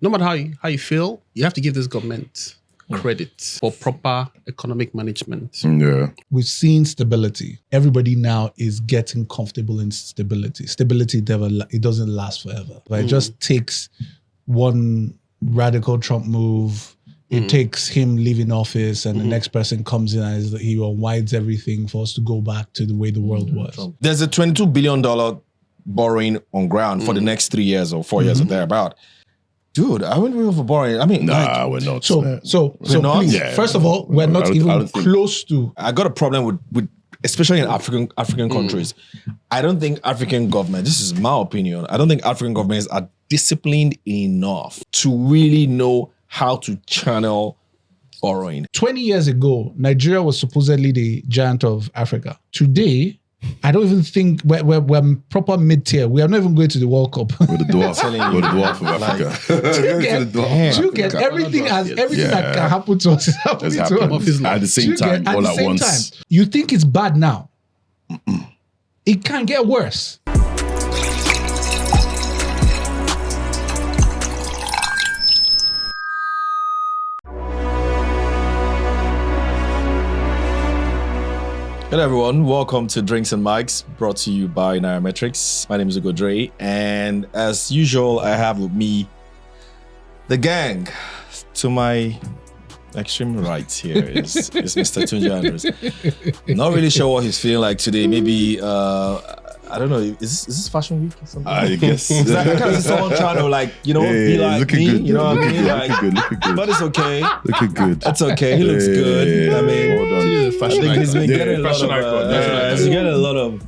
no matter how you feel, you have to give this government credit for proper economic management. Yeah. We've seen stability. Everybody now is getting comfortable in stability. Stability it doesn't last forever. But it just takes one radical Trump move. It takes him leaving office and the next person comes in and he unwinds everything for us to go back to the way the world was. There's a $22 billion borrowing on ground for the next 3 years or 4 years or thereabout. Dude, I wouldn't be over borrowing. I mean, We're not. So not? please, Yeah, first of all, we're not I even don't think- close to. I got a problem with especially in African countries. I don't think African government, this is my opinion, I don't think African governments are disciplined enough to really know how to channel borrowing. 20 years ago, Nigeria was supposedly the giant of Africa. Today, I don't even think we're proper mid-tier. We are not even going to the World Cup. We're the dwarf. We're the dwarf of Africa. Do you get everything that can happen to us is happening It's to happening us? at the same time, all at once. You think it's bad now. It can get worse. Hello everyone, welcome to Drinks and Mics, brought to you by Nairametrics. My name is Ugo Dre, and as usual, I have with me the gang. To my extreme right here is Mr. Tunji Andrews. Not really sure what he's feeling like today. Maybe I don't know. Is this fashion week or something? I guess. I kind of see someone trying to be like looking me. good. You know what I mean? Looking good. But it's okay. Looking good. It's okay. He looks good. I mean, hold on. I think he's been getting a lot fashion of. icon. He's getting a lot of.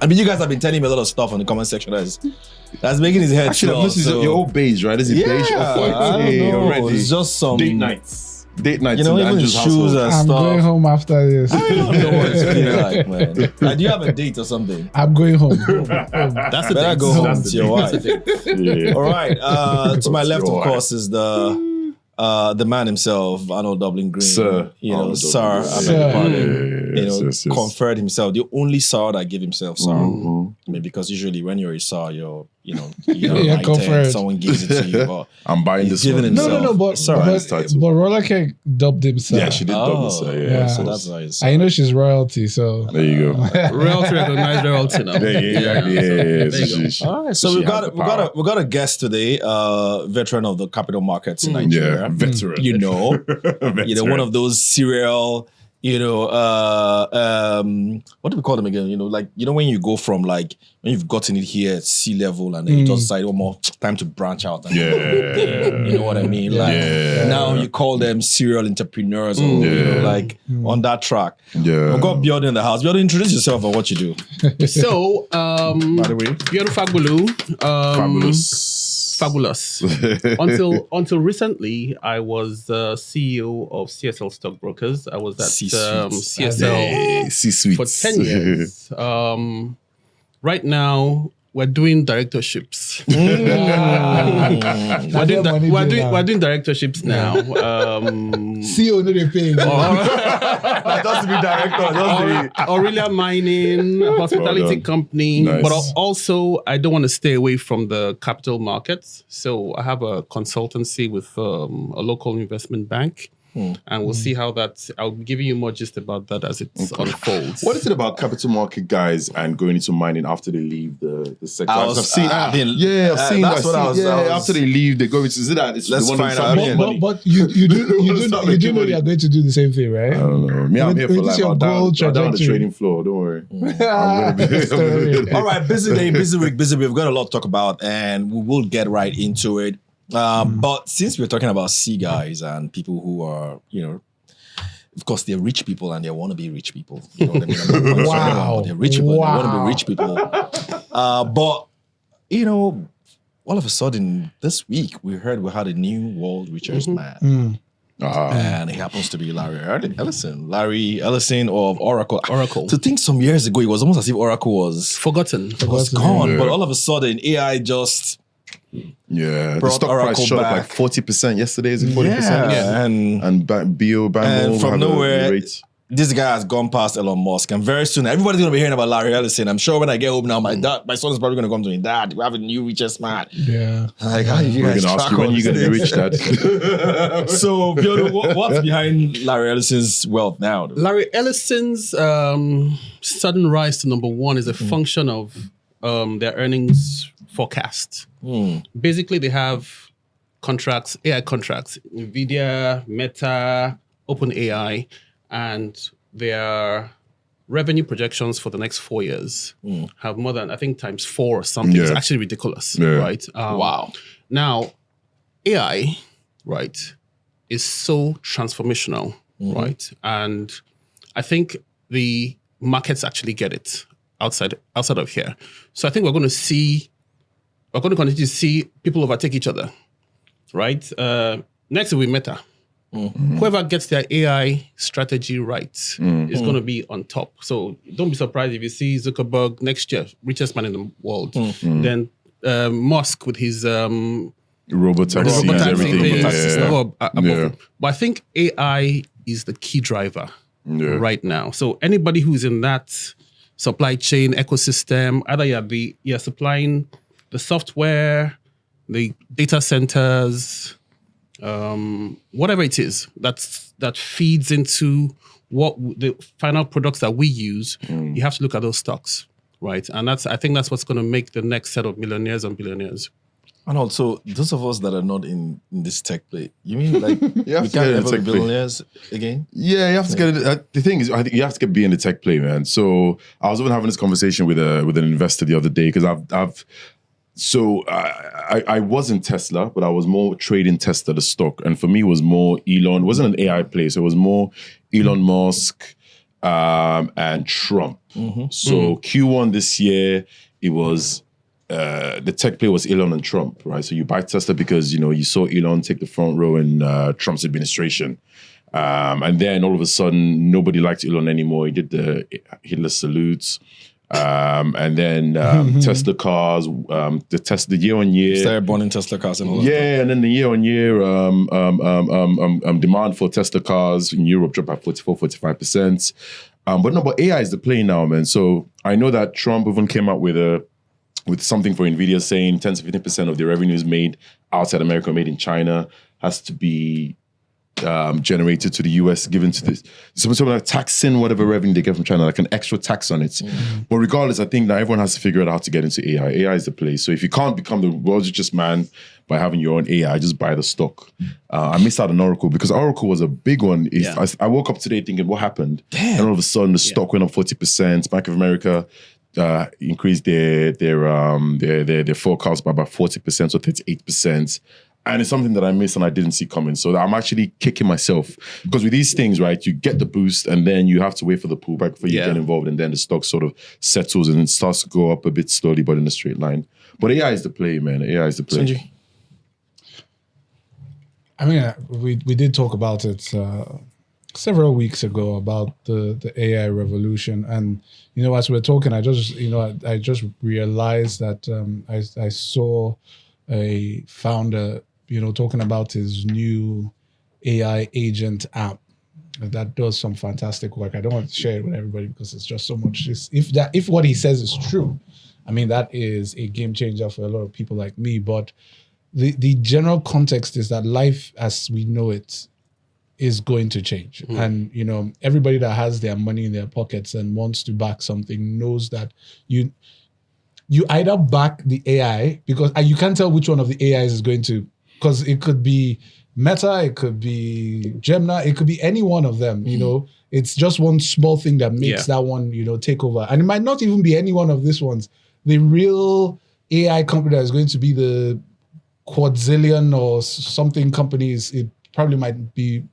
I mean, you guys have been telling me a lot of stuff on the comment section that's making his head Actually, swell. this is your old beige, right? This is beige or I white? don't know. Already. It's just some Date nights. Date nights You know, in even Andrew's shoes household. and I'm going stuff. home after this. I don't know what it's feeling like, man. Like, do you have a date or something? I'm going home. That's the Better date. go home That's to the your date. wife. Yeah. All right. To my left, Your of wife. course, is the man himself, Arnold Dublin Green. Sir. You know, Arnold sir. Dublin I Green. beg your Sir. pardon. You know, Yes. conferred himself. The only sir that gave himself sir. Mhm. I mean, because usually when you're a sir, you're Yeah, knighted, conferred. someone gives it to you. But I'm buying He's this giving one. himself. No, but Sorry, his title. Roller Cake dubbed himself. Yeah, she did double sir. Yeah. Yeah. so that's why it's I know she's royalty, so There you go. Royalty recognized royalty now. Yeah. There you go. all right. So she we has the power. got a guest today, veteran of the capital markets in Nigeria. Yeah, veteran. You know, Veteran. one of those serial, what do we call them again? When you go from when you've gotten it here at sea level and then you just decide one more time to branch out. And you know what I mean? Now you call them serial entrepreneurs or on that track. Yeah. We've got Bjorn in the house. Bjorn, introduce yourself and what you do. So, By the way. Bjorn Fagbulu, fabulous. Until recently, I was CEO of CSL Stockbrokers. I was at CSL C-suite. for 10 years. Right now, we're doing directorships. We're doing directorships now. CEO no dey pay. Just to be director. Aurelia Mining, hospitality Well done. company, Nice. but also I don't want to stay away from the capital markets. So I have a consultancy with a local investment bank. And we'll see how I'll be giving you more gist about that as it unfolds. What is it about capital market guys and going into mining after they leave the sector? I've seen. I've Seen. that's what I was. After they leave, they go into. Is it that? It's Let's the one find who out. start making money? But you do know you are going to do the same thing, right? I don't know. Me, I'm here for It is life. your I'm down goal on the trajectory. trading floor. Don't worry. All right, busy day, busy week, busy week. We've got a lot to talk about, and we will get right into it. But since we're talking about sea guys and people who are, of course, they're rich people and they want to be rich people. You know what I mean? I'm not talking about they're rich people. And they want to be rich people. But all of a sudden this week we heard we had a new world richest man. And he happens to be Larry Ellison. Larry Ellison of Oracle. To think some years ago, it was almost as if Oracle was Forgotten. gone. But all of a sudden, AI just The brought stock Oracle price shot back. like 40% yesterday. Is it 40%? and And BO Bamboo from had a nowhere, rate. this guy has gone past Elon Musk, and very soon everybody's gonna be hearing about Larry Ellison. I'm sure when I get home now, my son is probably gonna come to me, Dad, we have a new richest man. Yeah. Like, how did you guys We're gonna ask track you when all you're gonna be this? rich, Dad. So, Biodo, what's behind Larry Ellison's wealth now? Larry Ellison's sudden rise to number one is a function of their earnings forecast. Basically, they have contracts, AI contracts, NVIDIA, Meta, OpenAI, and their revenue projections for the next 4 years have more than, I think, times 4 or something. It's actually ridiculous, right? Wow. Now, AI, right, is so transformational, right? And I think the markets actually get it outside of here. So I think we're going to continue to see people overtake each other, right? Next will be Meta. Whoever gets their AI strategy right is going to be on top. So don't be surprised if you see Zuckerberg next year, richest man in the world. Then Musk with his Robotaxi and everything. Above him. But I think AI is the key driver right now. So anybody who's in that supply chain ecosystem, either you're supplying the software, the data centers, whatever it is that feeds into what the final products that we use, you have to look at those stocks, right? And I think that's what's going to make the next set of millionaires and billionaires. And also, those of us that are not in this tech play, you mean like we to can't get in ever the be tech billionaires again? Yeah, you have to get it. The thing is, I think you have to be in the tech play, man. So I was even having this conversation with an investor the other day because I was in Tesla, but I was more trading Tesla, the stock. And for me, it was more Elon. It wasn't an AI play. So it was more Elon Musk and Trump. So Q1 this year, it was the tech play was Elon and Trump, right? So you buy Tesla because, you saw Elon take the front row in Trump's administration. And then all of a sudden, nobody liked Elon anymore. He did the Hitler salutes. And then Tesla cars, the year on year started burning Tesla cars and all that. Yeah, and then the year on year demand for Tesla cars in Europe dropped by 45%. But AI is the play now, man. So I know that Trump even came out with something for NVIDIA saying 10 to 15% of the revenues made outside America, made in China, has to be generated to the US, given to this. Something like taxing whatever revenue they get from China, like an extra tax on it. But regardless, I think that everyone has to figure out how to get into AI. AI is the place. So if you can't become the world's richest man by having your own AI, just buy the stock. I missed out on Oracle because Oracle was a big one. I woke up today thinking, what happened? Damn. And all of a sudden, the stock went up 40%. Bank of America increased their forecast by about 40%, so 38%. And it's something that I missed and I didn't see coming. So I'm actually kicking myself. Because with these things, right, you get the boost and then you have to wait for the pullback before you get involved. And then the stock sort of settles and it starts to go up a bit slowly, but in a straight line. But AI is the play, man. AI is the play. Sunji? I mean, we did talk about it several weeks ago about the AI revolution. And, as we're talking, I just realized that I saw a founder, talking about his new AI agent app that does some fantastic work. I don't want to share it with everybody because it's just so much. If what he says is true, I mean, that is a game changer for a lot of people like me. But the general context is that life as we know it is going to change. And, everybody that has their money in their pockets and wants to back something knows that you either back the AI because you can't tell which one of the AIs is going to, because it could be Meta, it could be Gemini, it could be any one of them, It's just one small thing that makes that one, take over. And it might not even be any one of these ones. The real AI company that is going to be the quadzillion or something companies, it probably might be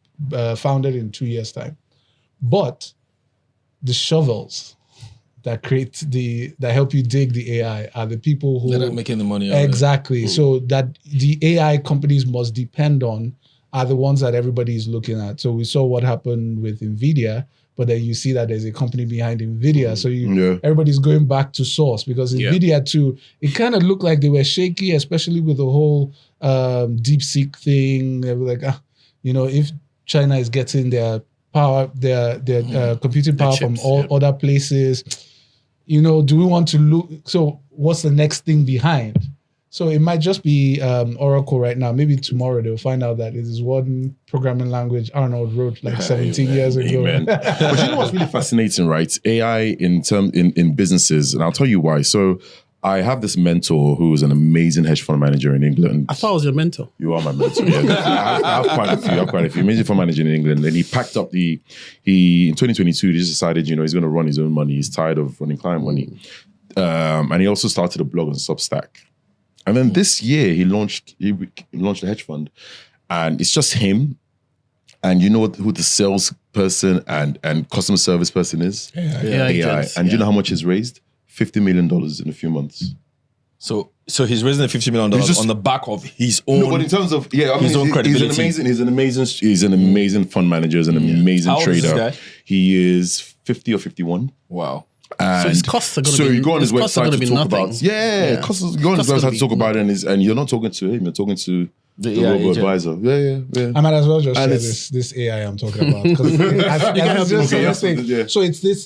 founded in 2 years' time. But the shovels that help you dig the AI are the people who they're not making the money. Exactly. So that the AI companies must depend on are the ones that everybody is looking at. So we saw what happened with NVIDIA, but then you see that there's a company behind NVIDIA. So everybody's going back to source because NVIDIA too, it kind of looked like they were shaky, especially with the whole DeepSeek thing. They were like, if China is getting their power, their computing power chips, from all other places. You know, do we want to look? So what's the next thing behind? So it might just be Oracle right now. Maybe tomorrow they'll find out that it is one programming language Arnold wrote like 17 years ago. But you know what's really fascinating, right? AI in businesses, and I'll tell you why. So I have this mentor who is an amazing hedge fund manager in England. I thought I was your mentor. You are my mentor. Yeah. I have quite a few. Amazing fund manager in England. And he packed up in 2022, he just decided, he's going to run his own money. He's tired of running client money. And he also started a blog on Substack. And then this year he launched a hedge fund, and it's just him. And you know who the salesperson and customer service person is? AI. And you know how much he's raised? $50 million in a few months. So he's raising the $50 million on the back of his own. No, but in terms of his own credibility. He's an amazing fund manager, he's an amazing How old trader. is this guy? He is 50 or 51. Wow. And So his costs are going to be you go on his website to talk nothing. about you go on his website to talk about it, and you're not talking to him, you're talking to the AI robo agent. advisor. Yeah. I might as well just And share it's- this AI I'm talking about. 'Cause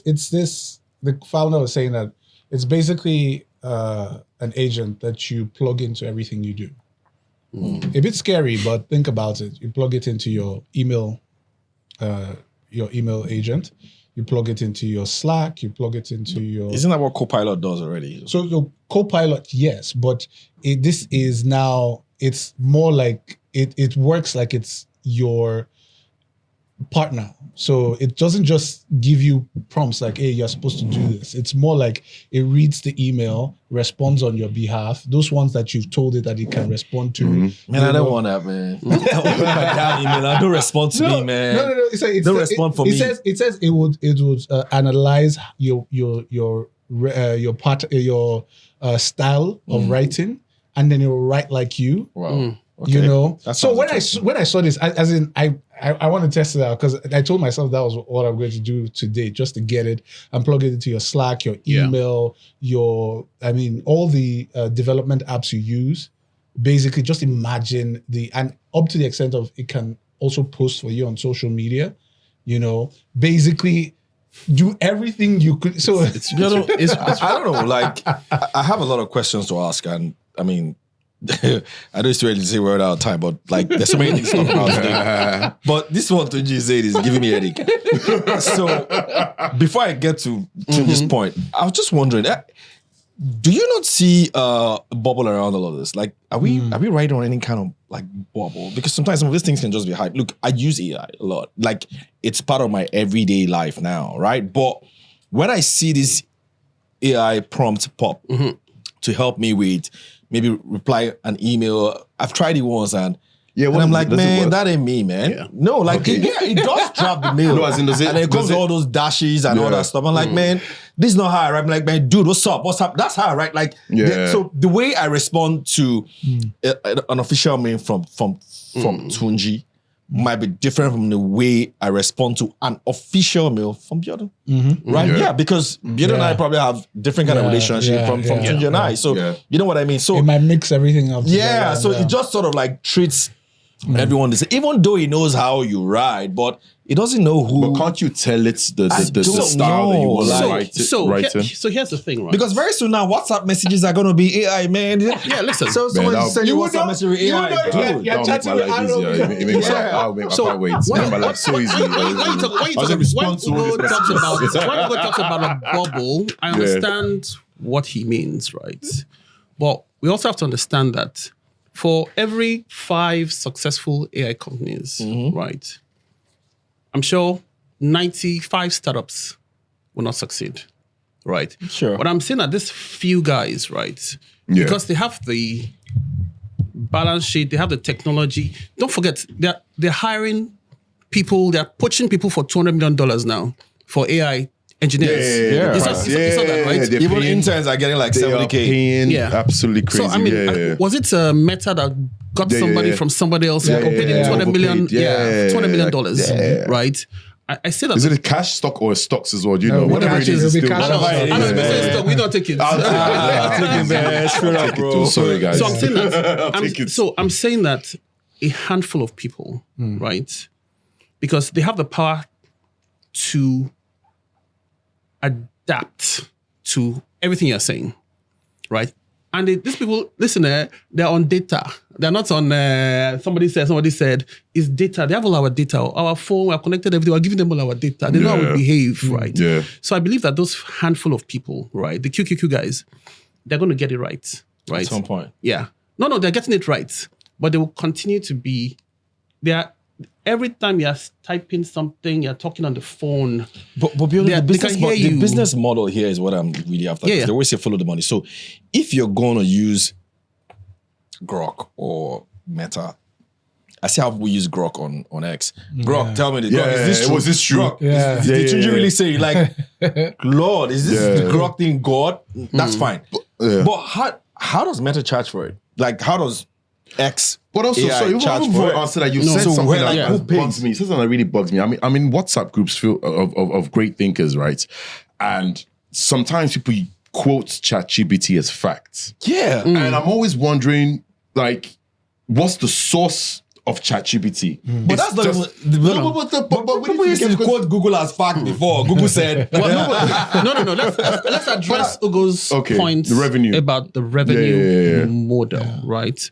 it's this. The founder was saying that it's basically an agent that you plug into everything you do. A bit scary, but think about it. You plug it into your email agent. You plug it into your Slack. You plug it into your. Isn't that what Copilot does already? So your Copilot, yes, but this is now. It's more like it works like it's your partner. So it doesn't just give you prompts like, hey, you're supposed to do this. It's more like it reads the email, responds on your behalf. Those ones that you've told it that it can respond to. Man, I don't want that, man. I want my damn email. Don't respond to me, man. No. Don't respond for me. It says it would analyze your style of writing, and then it will write like you. Wow. You know, That so sounds when I saw this, I want to test it out because I told myself that was what I'm going to do today, just to get it and plug it into your Slack, your email, all the development apps you use. Basically, just imagine and up to the extent of it can also post for you on social media. You know, basically do everything you could. So I don't know. Like, I have a lot of questions to ask, and I mean. I know it's too early to say we're out of time, but like there's so many things to talk about today. But this one Tunji said is giving me a headache. So before I get to this point, I was just wondering, do you not see a bubble around all of this? Like, are we riding on any kind of like bubble? Because sometimes some of these things can just be hype. Look, I use AI a lot. Like, it's part of my everyday life now, right? But when I see this AI prompt pop to help me with maybe reply an email. I've tried it once and I'm like, man, that ain't me, man. Yeah. No, like, it does drop the mail. No, as in, and then it comes with all those dashes and all that stuff. I'm like, man, this is not how I write. I'm like, man, dude, what's up? That's how I write. Like, so the way I respond to an official mail from Tunji might be different from the way I respond to an official mail from Bjorn. Right? Yeah, because Bjorn and I probably have different kind of relationship from Tunji and I. So you know what I mean? So it might mix everything up. Yeah, so it just sort of like treats everyone the same. Even though he knows how you write, but he doesn't know who. But can't you tell it's the style that you want to write in? So here's the thing, right? Because very soon now, WhatsApp messages are going to be AI, man. Yeah, listen. So someone send you WhatsApp message with AI. You're chatting with I can't wait. Make my life so easy. When Ugo talks about a bubble, I understand what he means, right? But we also have to understand that for every 5 successful AI companies, right, I'm sure 95 startups will not succeed, right? Sure. But I'm saying that these few guys, right, because they have the balance sheet, they have the technology. Don't forget, they're hiring people, they're poaching people for $200 million now for AI engineers. It's not that, right? Even interns are getting like 70K. Absolutely crazy. So I mean, was it Meta that got somebody from somebody else who paid him $200 million, right? I say that. Is it a cash stock or stocks as well? Do you know? Whatever it is, it'll be cash. We don't take it. I'll take it, man. Straight up, bro. Sorry, guys. So I'm saying that. I'm saying that a handful of people, right? Because they have the power to adapt to everything you're saying, right? And these people, listen, they're on data. They're not on, somebody said, it's data. They have all our data. Our phone, we're connected, everything. We're giving them all our data. They know how we behave, right? Yeah. So I believe that those handful of people, right, the QQQ guys, they're going to get it right? At some point. Yeah. No, they're getting it right. But they will continue to be, every time you're typing something, you're talking on the phone. But the business model here is what I'm really after. Yeah. They always say follow the money. So if you're going to use Grok or Meta, I see how we use Grok on X. Grok, tell me, was this true? Grok, Yeah. did you really say, like, Lord, is this the Grok thing God? That's fine. But how does Meta charge for it? Like, how does X But also, AI sorry, charge even for before it? I answer that, you No, said so something where, that, like, who bugs me. You said something that really bugs me. I'm in WhatsApp groups of great thinkers, right? And sometimes people quote ChatGPT as facts. Yeah. And I'm always wondering, like, what's the source of ChatGPT? But that's not but people used to quote Google as fact before. Google said, No. Let's address Ugo's point the revenue. about the revenue Yeah. model, right?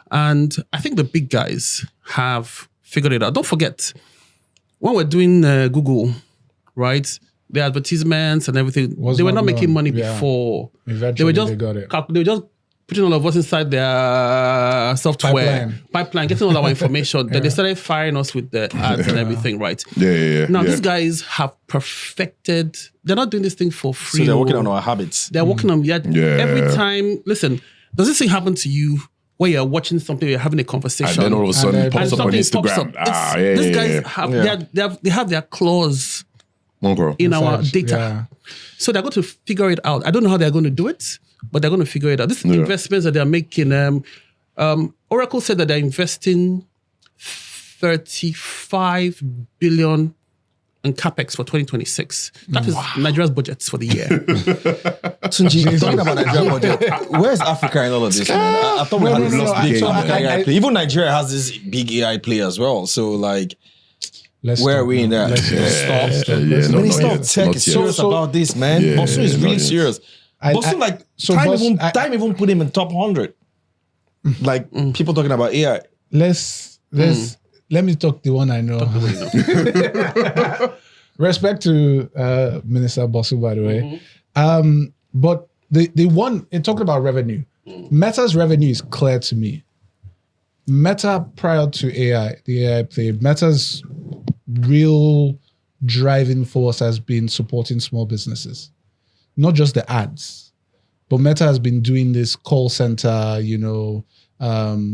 And I think the big guys have figured it out. Don't forget, when we're doing Google, right? The advertisements and everything, Was they were not not making known. money Yeah. before. Eventually they got it. They were just putting all of us inside their software pipeline, getting all our information. Then they started firing us with the ads and everything, right? Yeah. Now these guys have perfected. They're not doing this thing for free. so they're working on our habits. They're working on every time. Listen, does this thing happen to you where you're watching something, you're having a conversation, And then all of a sudden it pops up on Instagram. These guys have their claws in our data. Yeah. So they're going to figure it out. I don't know how they're going to do it, but they're going to figure it out. These investments that they're making, Oracle said that they're investing 35 billion in capex for 2026. That is Nigeria's budget for the year. Tunji, talking about Nigeria budget, where's Africa in all of this, man? I thought we had this big African AI play. Even Nigeria has this big AI play as well. So, like, where are we in that? Stop. Tech is serious about this, man. Bosu is really serious. Bosu, time even put him in top 100. Like, people talking about AI. Let me talk the one I know. Respect to Minister Bosu, by the way. But the one, in talking about revenue, Meta's revenue is clear to me. Meta, prior to AI, the AI play, Meta's real driving force has been supporting small businesses. Not just the ads, but Meta has been doing this call center,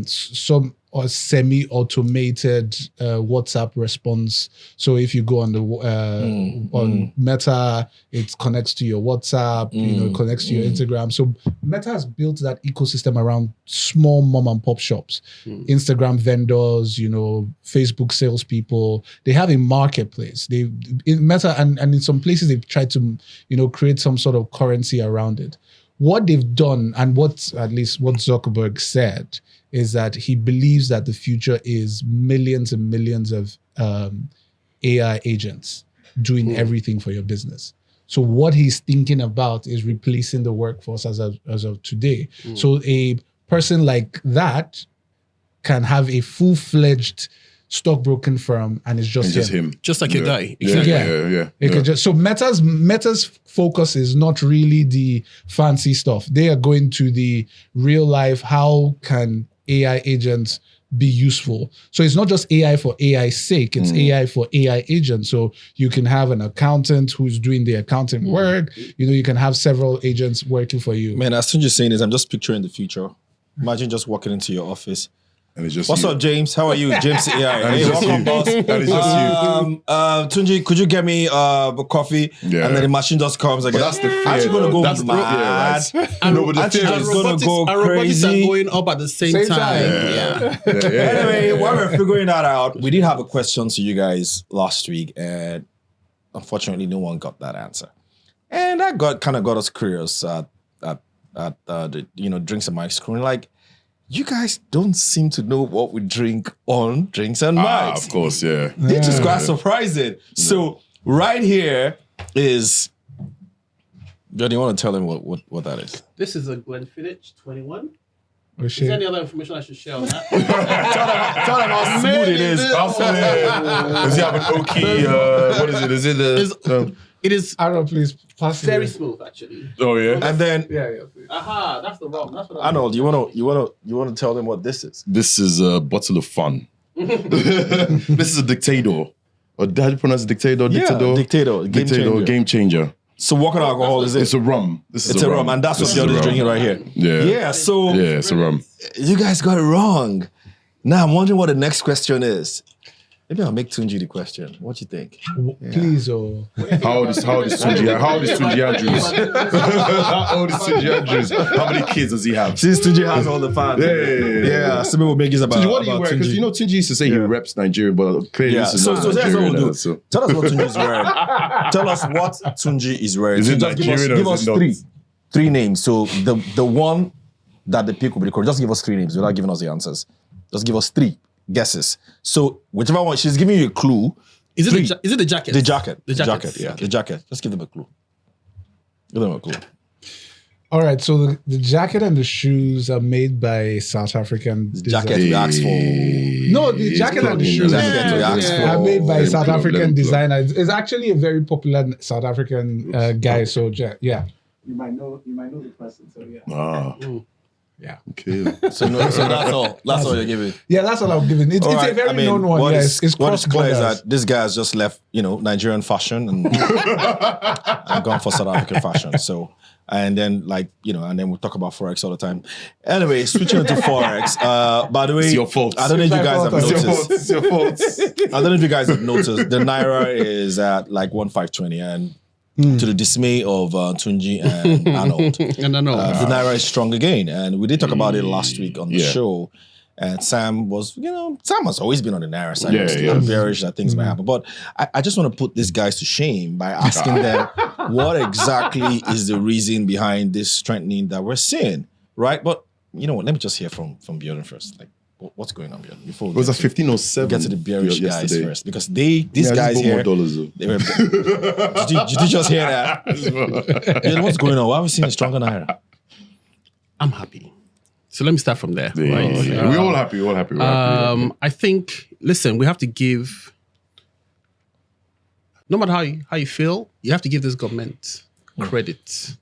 some semi-automated WhatsApp response. So if you go on the on Meta, it connects to your WhatsApp, it connects to your Instagram. So Meta has built that ecosystem around small mom and pop shops, Instagram vendors, Facebook salespeople. They have a marketplace. Meta and in some places they've tried to create some sort of currency around it. What they've done, and what Zuckerberg said, is that he believes that the future is millions and millions of AI agents doing everything for your business. So what he's thinking about is replacing the workforce as of today. So a person like that can have a full-fledged stockbroking firm, and it's just him. Just like your guy. Exactly. Yeah. So Meta's focus is not really the fancy stuff. They are going to the real life. How can AI agents be useful? So it's not just AI for AI's sake, it's AI for AI agents. So you can have an accountant who's doing the accounting work. You can have several agents working for you. Man, as soon as you're saying this, I'm just picturing the future. Imagine just walking into your office. And it's just What's up, James? How are you? James AI. Hey, welcome, boss. That is just you. Tunji, could you get me coffee? Yeah. And then the machine just comes. Like, That's the fear. Aren't you going to go That's mad? the fear, right? Aren't you just going to go robotics are crazy? going up at the same time. Yeah. Anyway, while we're figuring that out, we did have a question to you guys last week, and unfortunately, no one got that answer. And that got us curious at the drinks and mics crew. Like, you guys don't seem to know what we drink on Drinks and Mics. Of course, yeah. This is quite surprising. So right here is. John, you want to tell them what that is? This is a Glenfiddich 21. Oh, Is shit. there any other information I should share on that? Tell them how smooth it is. Does he have an oaky? What is it? Is it the? It is Arnold, please pass it. very smooth, actually. Oh yeah. And then Yeah, please. Aha, that's the rum. That's what I Arnold, you wanna tell them what this is? This is a bottle of fun. This is a dictator. Or how do you pronounce it? Dictator? Dictator, Game changer. So what kind of alcohol is it? It's a rum. It's a rum, and that's what John is drinking right here. Yeah. So Yeah, it's a rum. you guys got it wrong. Now I'm wondering what the next question is. Maybe I'll make Tunji the question. What you think? Please, oh. How old is Tunji? How old is Tunji Andrews? How old is Tunji Andrews? How many kids does he have? Since Tunji has all the fans. Yeah. Somebody will make this about Tunji, what do you about wear? Because Tunji. you know Tunji used to say he reps Nigeria, but clearly Yeah, this is so not that's what Nigerian. we'll do. So. Tell us what Tunji is wearing. Tell us what Tunji is wearing. Is it So just Nigerian or give is us it not? three names. So the one that the pick will be recorded, just give us 3 names without giving us the answers. Just give us 3 guesses. So whichever one, she's giving you a clue. Is it, Three. is it the jacket? The jacket. The jacket. Yeah, the jacket. Just give them a clue. Give them a clue. All right, so the jacket and the shoes are made by South African The jacket we asked for. No, the jacket and the shoes Jacket we asked for. are made by Let him South plug, let African him plug. designers. It's actually a very popular South African guy. So yeah, you might know the person. So yeah, Ah, yeah, okay. So that's all. That's all you're giving. yeah. That's what I'm giving. It's All a right, very known one. What Yes, is it's what is cross clear is borders. that this guy has just left, Nigerian fashion and gone for South African fashion. So, and then and then we'll talk about Forex all the time. Anyway, switching into Forex. By the way, It's your fault. I don't know if you guys have It's your noticed. It's your fault. I don't know if you guys have noticed. The Naira is at like 1,520, and to the dismay of Tunji and Arnold, And I know. the Naira is strong again. And we did talk about it last week on the Yeah. show. And Sam has always been on the Naira side. Yeah, He's yeah. bearish that things might happen. But I just want to put these guys to shame by asking them what exactly is the reason behind this strengthening that we're seeing, right? But you know what? Let me just hear from Bjorn first. Like, what's going on, Bjorn? Before we It was a get to- 1507. get to the bearish guys yesterday. first, because these Yeah, guys just here. more dollars though. They were, did you just hear that? Yeah, what's going on? Why are we seeing a stronger Naira? I'm happy. So let me start from there. Yeah, right? yeah. We're all happy. We're all happy. We're happy. I think, listen, we have to give, no matter how you feel, you have to give this government credit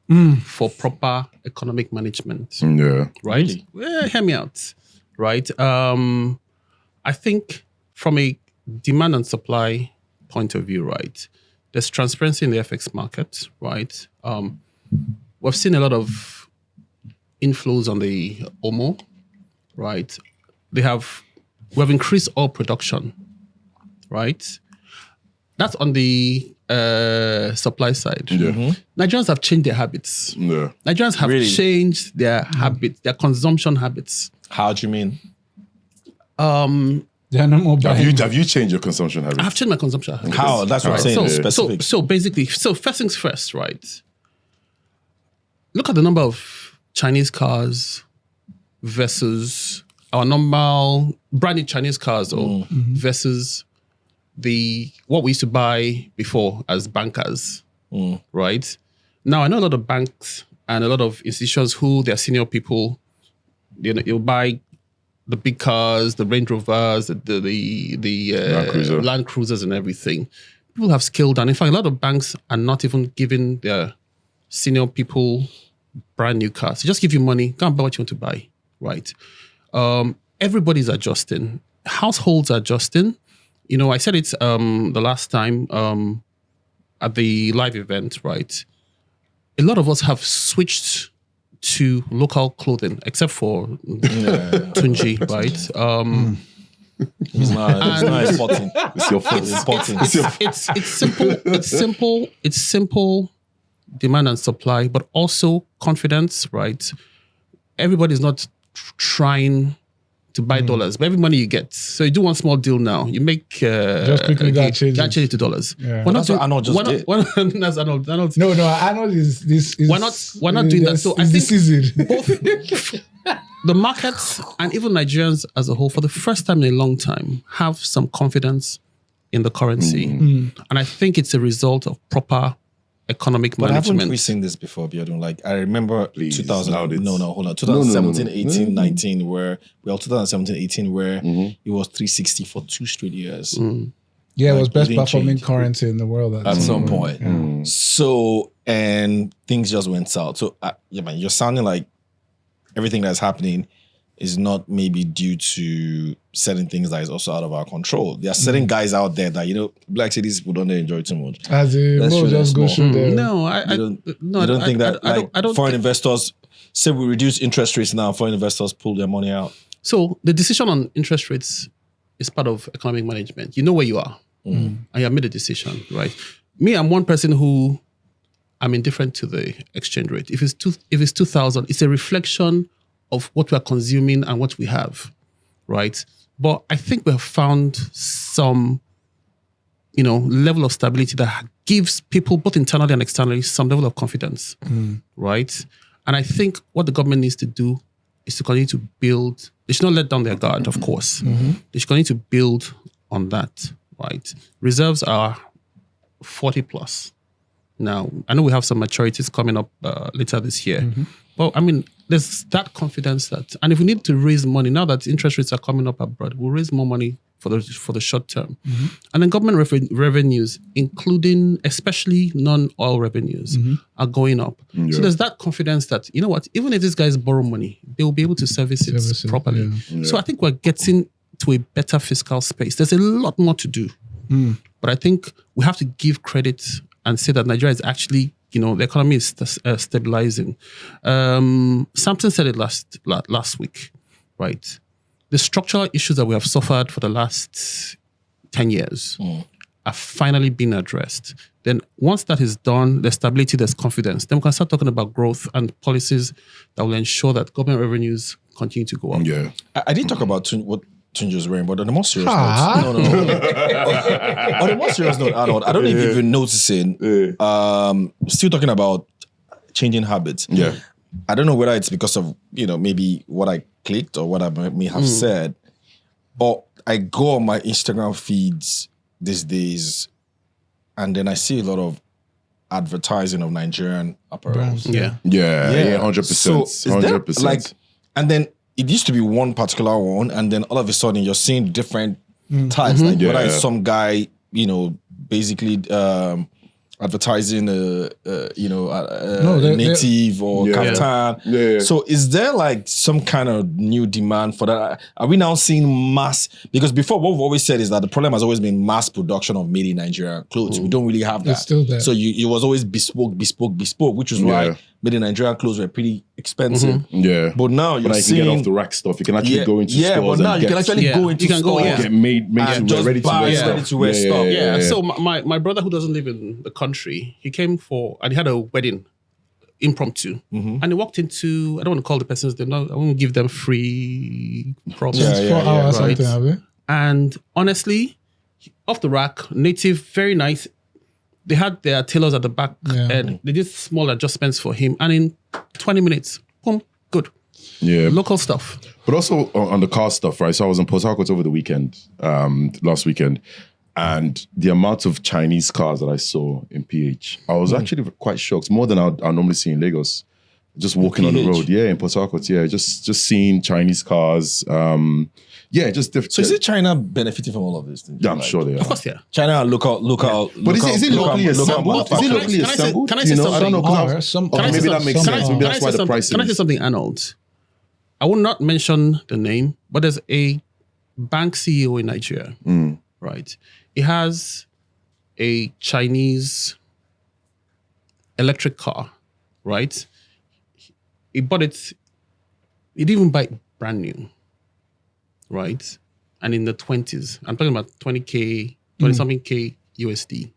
for proper economic management, Yeah. right? Well, hear me out, right? I think from a demand and supply point of view, right, there's transparency in the FX market, right? We've seen a lot of inflows on the OMO, right? We have increased oil production, right? That's on the supply side. Yeah. Nigerians have changed their habits. Yeah. Nigerians have Really? changed their habits, their consumption habits. How do you mean? They're no more buying. Have you changed your consumption habits? I have changed my consumption habits. How? That's what I'm saying. So, Specifics. so basically, first things first, right? Look at the number of Chinese cars versus our normal branded Chinese cars, or versus what we used to buy before as bankers, right? Now I know a lot of banks and a lot of institutions who their senior people, you'll buy the big cars, the Range Rovers, the Land Cruisers and everything. People have scaled down. In fact, a lot of banks are not even giving their senior people brand new cars. They just give you money, go and buy what you want to buy, right? Everybody's adjusting. Households are adjusting. I said it the last time at the live event, right? A lot of us have switched to local clothing, except for Tunji, right? It's not important. It's your fault. It's important. It's simple demand and supply, but also confidence, right? Everybody's not trying to buy dollars, but every money you get. So you do one small deal now, you make Just quickly got change change it to dollars. Yeah. We're That's what Arnold just did. That's Arnold. No, Arnold is this. We're not doing that. So I the think season. both the markets and even Nigerians as a whole, for the first time in a long time, have some confidence in the currency. And I think it's a result of proper economic But management. haven't we seen this before, Biodun? Like, I remember Please, 2000, loud it. no, hold on, 2017, No. 18, 19, where, 2017, 18, where it was 360 for 2 straight years. Yeah, it Like, was best it didn't performing change. currency in the world At some point. point. So, and things just went south. So, yeah, man, you're sounding like everything that's happening is not maybe due to certain things that is also out of our control. There are certain guys out there that, black cities people don't enjoy too much. As a Let's show them just go small. through there. No, You don't think that I don't foreign think- investors say we reduce interest rates now, foreign investors pull their money out? So the decision on interest rates is part of economic management. You know where you are, and you have made a decision, right? Me, I'm one person who I'm indifferent to the exchange rate. If it's 2,000, it's a reflection of what we are consuming and what we have, right? But I think we have found some, level of stability that gives people, both internally and externally, some level of confidence, right? And I think what the government needs to do is to continue to build. They should not let down their guard, of course. They should continue to build on that, right? Reserves are 40 plus. Now, I know we have some maturities coming up later this year. But I mean, there's that confidence that, and if we need to raise money, now that interest rates are coming up abroad, we'll raise more money for the short term. And then government revenues, including especially non-oil revenues, are going up. So there's that confidence that, you know what, even if these guys borrow money, they will be able to service it properly. So I think we're getting to a better fiscal space. There's a lot more to do. But I think we have to give credit and say that Nigeria is actually, the economy is stabilizing. Samson said it last week, right? The structural issues that we have suffered for the last 10 years are finally being addressed. Then once that is done, there's stability, there's confidence. Then we can start talking about growth and policies that will ensure that government revenues continue to go up. Yeah. I did talk about what Tunjo's wearing, but on the more serious note, no. On the more serious note, Arnold, I don't know if you've been noticing, still talking about changing habits. Yeah. I don't know whether it's because of, maybe what I clicked or what I may have said, but I go on my Instagram feeds these days and then I see a lot of advertising of Nigerian apparels. Yeah. Yeah, 100%. So is there, 100%. and then it used to be one particular one, and then all of a sudden you're seeing different types. Like whether it's some guy, basically advertising native or kaftan. Yeah. So is there like some kind of new demand for that? Are we now seeing mass? Because before what we've always said is that the problem has always been mass production of made in Nigeria clothes. We don't really have that. It's still there. So it was always bespoke, which is why made in Nigeria clothes were pretty expensive. Yeah. But now But you're now you can seeing get off the rack stuff. You can actually go into stores but now and you can get, actually go into You can go, stores get made and to just ready to buy wear stuff. ready to wear stuff. Yeah. So my brother who doesn't live in the country, he came and he had a wedding, impromptu, and he walked into, I don't want to call the person's name, I won't give them free props. 24 hours right. something, have you? And honestly, off the rack, native, very nice. They had their tailors at the back and they did small adjustments for him. And in 20 minutes, boom, good. Yeah. Local stuff. But also on the car stuff, right? So I was in Port Harcourt over the weekend, last weekend, and the amount of Chinese cars that I saw in PH, I was actually quite shocked, more than I normally see in Lagos. Just walking on the road, in Port Harcourt, just seeing Chinese cars, just different. So is it China benefiting from all of this? Yeah, I'm sure they are. Of course, yeah. China and local. But is it locally assembled? Is it locally Can I say- assembled? can I say I don't know. something? Okay, maybe that makes sense. Maybe that's why the price Can I say something, Arnold? I will not mention the name, but there's a bank CEO in Nigeria, right? He has a Chinese electric car, right? He bought it, he didn't even buy it brand new, right? And in the 20s, I'm talking about 20K, 20-something K USD,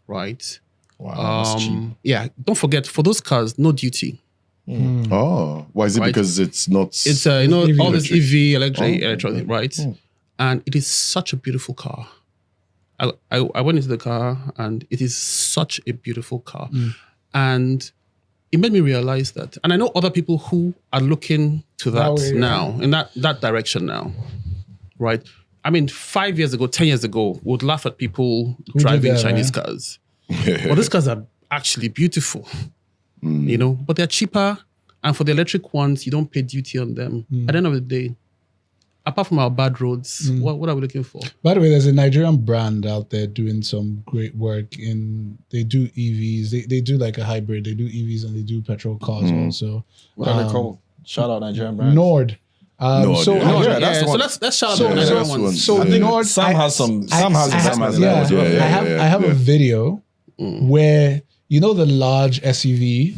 right? Wow, that's cheap. Yeah, don't forget, for those cars, no duty. Oh, why is it? Right. Because it's not. It's EV all this electric. EV electronic, right? And it is such a beautiful car. I went into the car and it is such a beautiful car, and it made me realize that. And I know other people who are looking to that way, now in that direction now, right? I mean, 5 years ago, 10 years ago, we would laugh at people Who driving did that, Chinese right? cars. But these cars are actually beautiful, you know, but they're cheaper. And for the electric ones, you don't pay duty on them. At the end of the day, apart from our bad roads, what are we looking for? By the way, there's a Nigerian brand out there doing some great work they do EVs. They do like a hybrid. They do EVs and they do petrol cars also. What are they called? Shout out Nigerian brands. Nord. Nord, So yeah. I- Yeah, that's the so one. let's shout out So- the Nigerian so- ones. So I think Nord, Sam has some. Sam has I investment in yeah, them as well. Yeah. I have a video where you know the large SUV,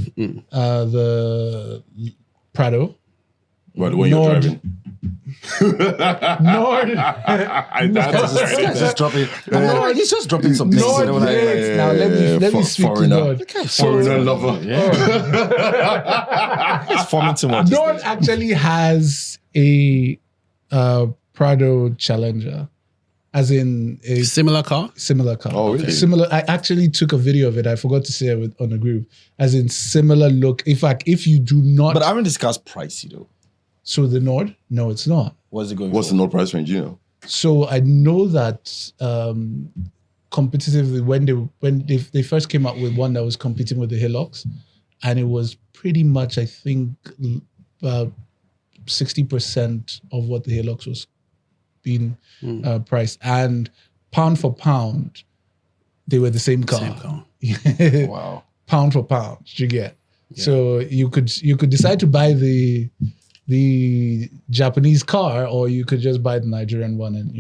the Prado. Well, the one you're Nord. driving. Nord. Just dropping. No, he's just dropping some things. Nord. You know, Wait, now let me speak to foreigner. Nord. Foreigner lover. It's forming too much. Nord actually has a Prado Challenger, as in a Similar car? similar car. Oh, really? Similar. I actually took a video of it. I forgot to say it on the group. As in similar look. In fact, if you do not, But I haven't discussed pricey though. so the Nord, no, it's not. What's it going What's for? the Nord price range? You know. So I know that competitively when they first came out with one that was competing with the Hilux, and it was pretty much, I think, about 60% of what the Hilux was being priced, and pound for pound, they were the same car. Same car. Wow. Pound for pound, you get. So you could decide to buy the Japanese car, or you could just buy the Nigerian one and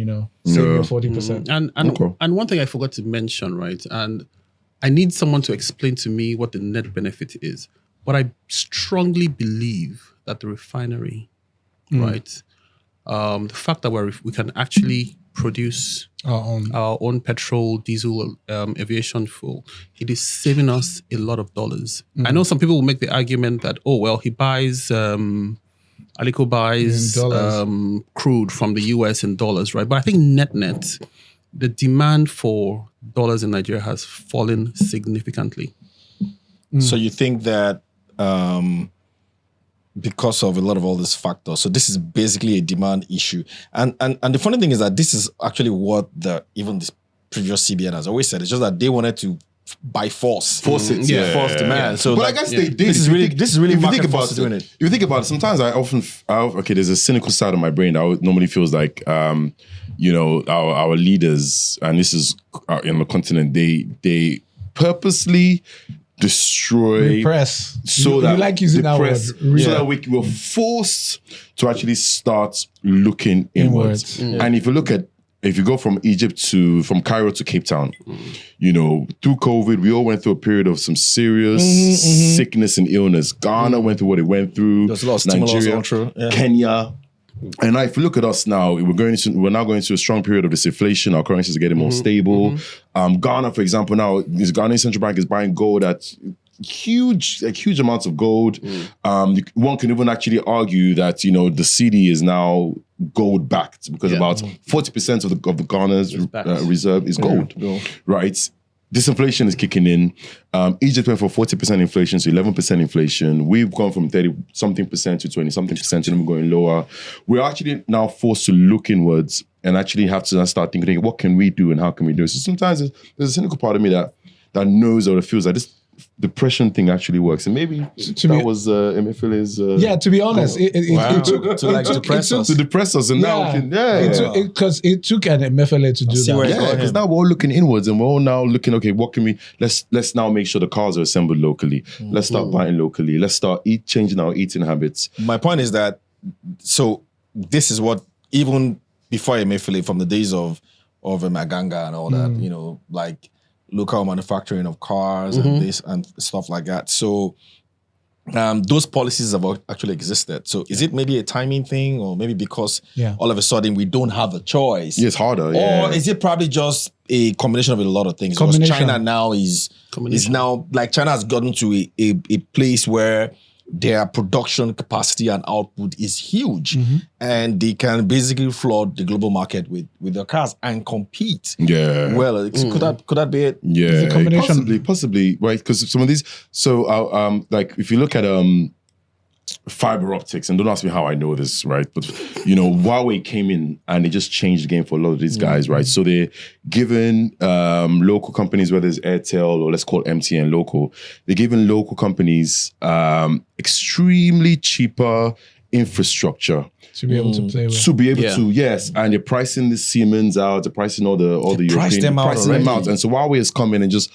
save your 40%. And Okay. and one thing I forgot to mention, right? And I need someone to explain to me what the net benefit is. But I strongly believe that the refinery, right? The fact that we can actually produce our own petrol, diesel, aviation fuel, it is saving us a lot of dollars. I know some people will make the argument that, oh, well, he buys, Aliko buys In dollars. crude from the US in dollars, right? But I think net, the demand for dollars in Nigeria has fallen significantly. So you think that because of a lot of all these factors, so this is basically a demand issue. And the funny thing is that this is actually what even this previous CBN has always said. It's just that they wanted to by force Force it, yeah. force demand. So But like, I guess they did. This is If you really think- this is really if you market think about forces doing it. If you think about it, sometimes okay, there's a cynical side of my brain that normally feels like, our leaders, and this is in the continent, they purposely destroy Repress. so you that like using that word. depress- so that we were forced to actually start looking inwards. And if you go from Cairo to Cape Town, through COVID, we all went through a period of some serious sickness and illness. Ghana went through what it went through. There's a lot of stimulus Nigeria, all through, yeah. Kenya. And if you look at us now, we're now going through a strong period of disinflation. Our currencies are getting more stable. Ghana, for example, now this Ghanaian central bank is buying gold at huge amounts of gold. One can even actually argue that the cedi is now gold backed because about 40% of the Ghana's reserve is gold. Right? Disinflation is kicking in. Egypt went from 40% inflation to 11% inflation. We've gone from 30-something% to 20-something%, and we're going lower. We're actually now forced to look inwards and actually have to start thinking, what can we do and how can we do it? So sometimes there's a cynical part of me that knows or feels that this depression thing actually works. And maybe that was Emefele's... Yeah, to be honest, it took to depress us, and now we can... because it took an MFLA to do see where that. it's Yeah, because now we're all looking inwards and we're all now looking, okay, what can we, let's now make sure the cars are assembled locally. Let's start buying locally. Let's start changing our eating habits. My point is that, so this is what, even before Emefiele, from the days of Maganga and all that, like local manufacturing of cars and this and stuff like that. So those policies have actually existed. So is it maybe a timing thing, or maybe because all of a sudden we don't have a choice? Yeah, it's harder. Or is it probably just a combination of a lot of things? Because China now is now, like, China has gotten to a place where their production capacity and output is huge, and they can basically flood the global market with their cars and compete. Yeah. Well, could that be it? Yeah, It's a combination. possibly, right? Because some of these, so like if you look at fiber optics, and don't ask me how I know this, right? But Huawei came in and they just changed the game for a lot of these guys, right? So they're giving local companies, whether it's Airtel or let's call it MTN local, they're giving local companies extremely cheaper infrastructure to be able to play with. To be able to, yes, and they're pricing the Siemens out, they're pricing all the European, pricing them out, and so Huawei has come in and just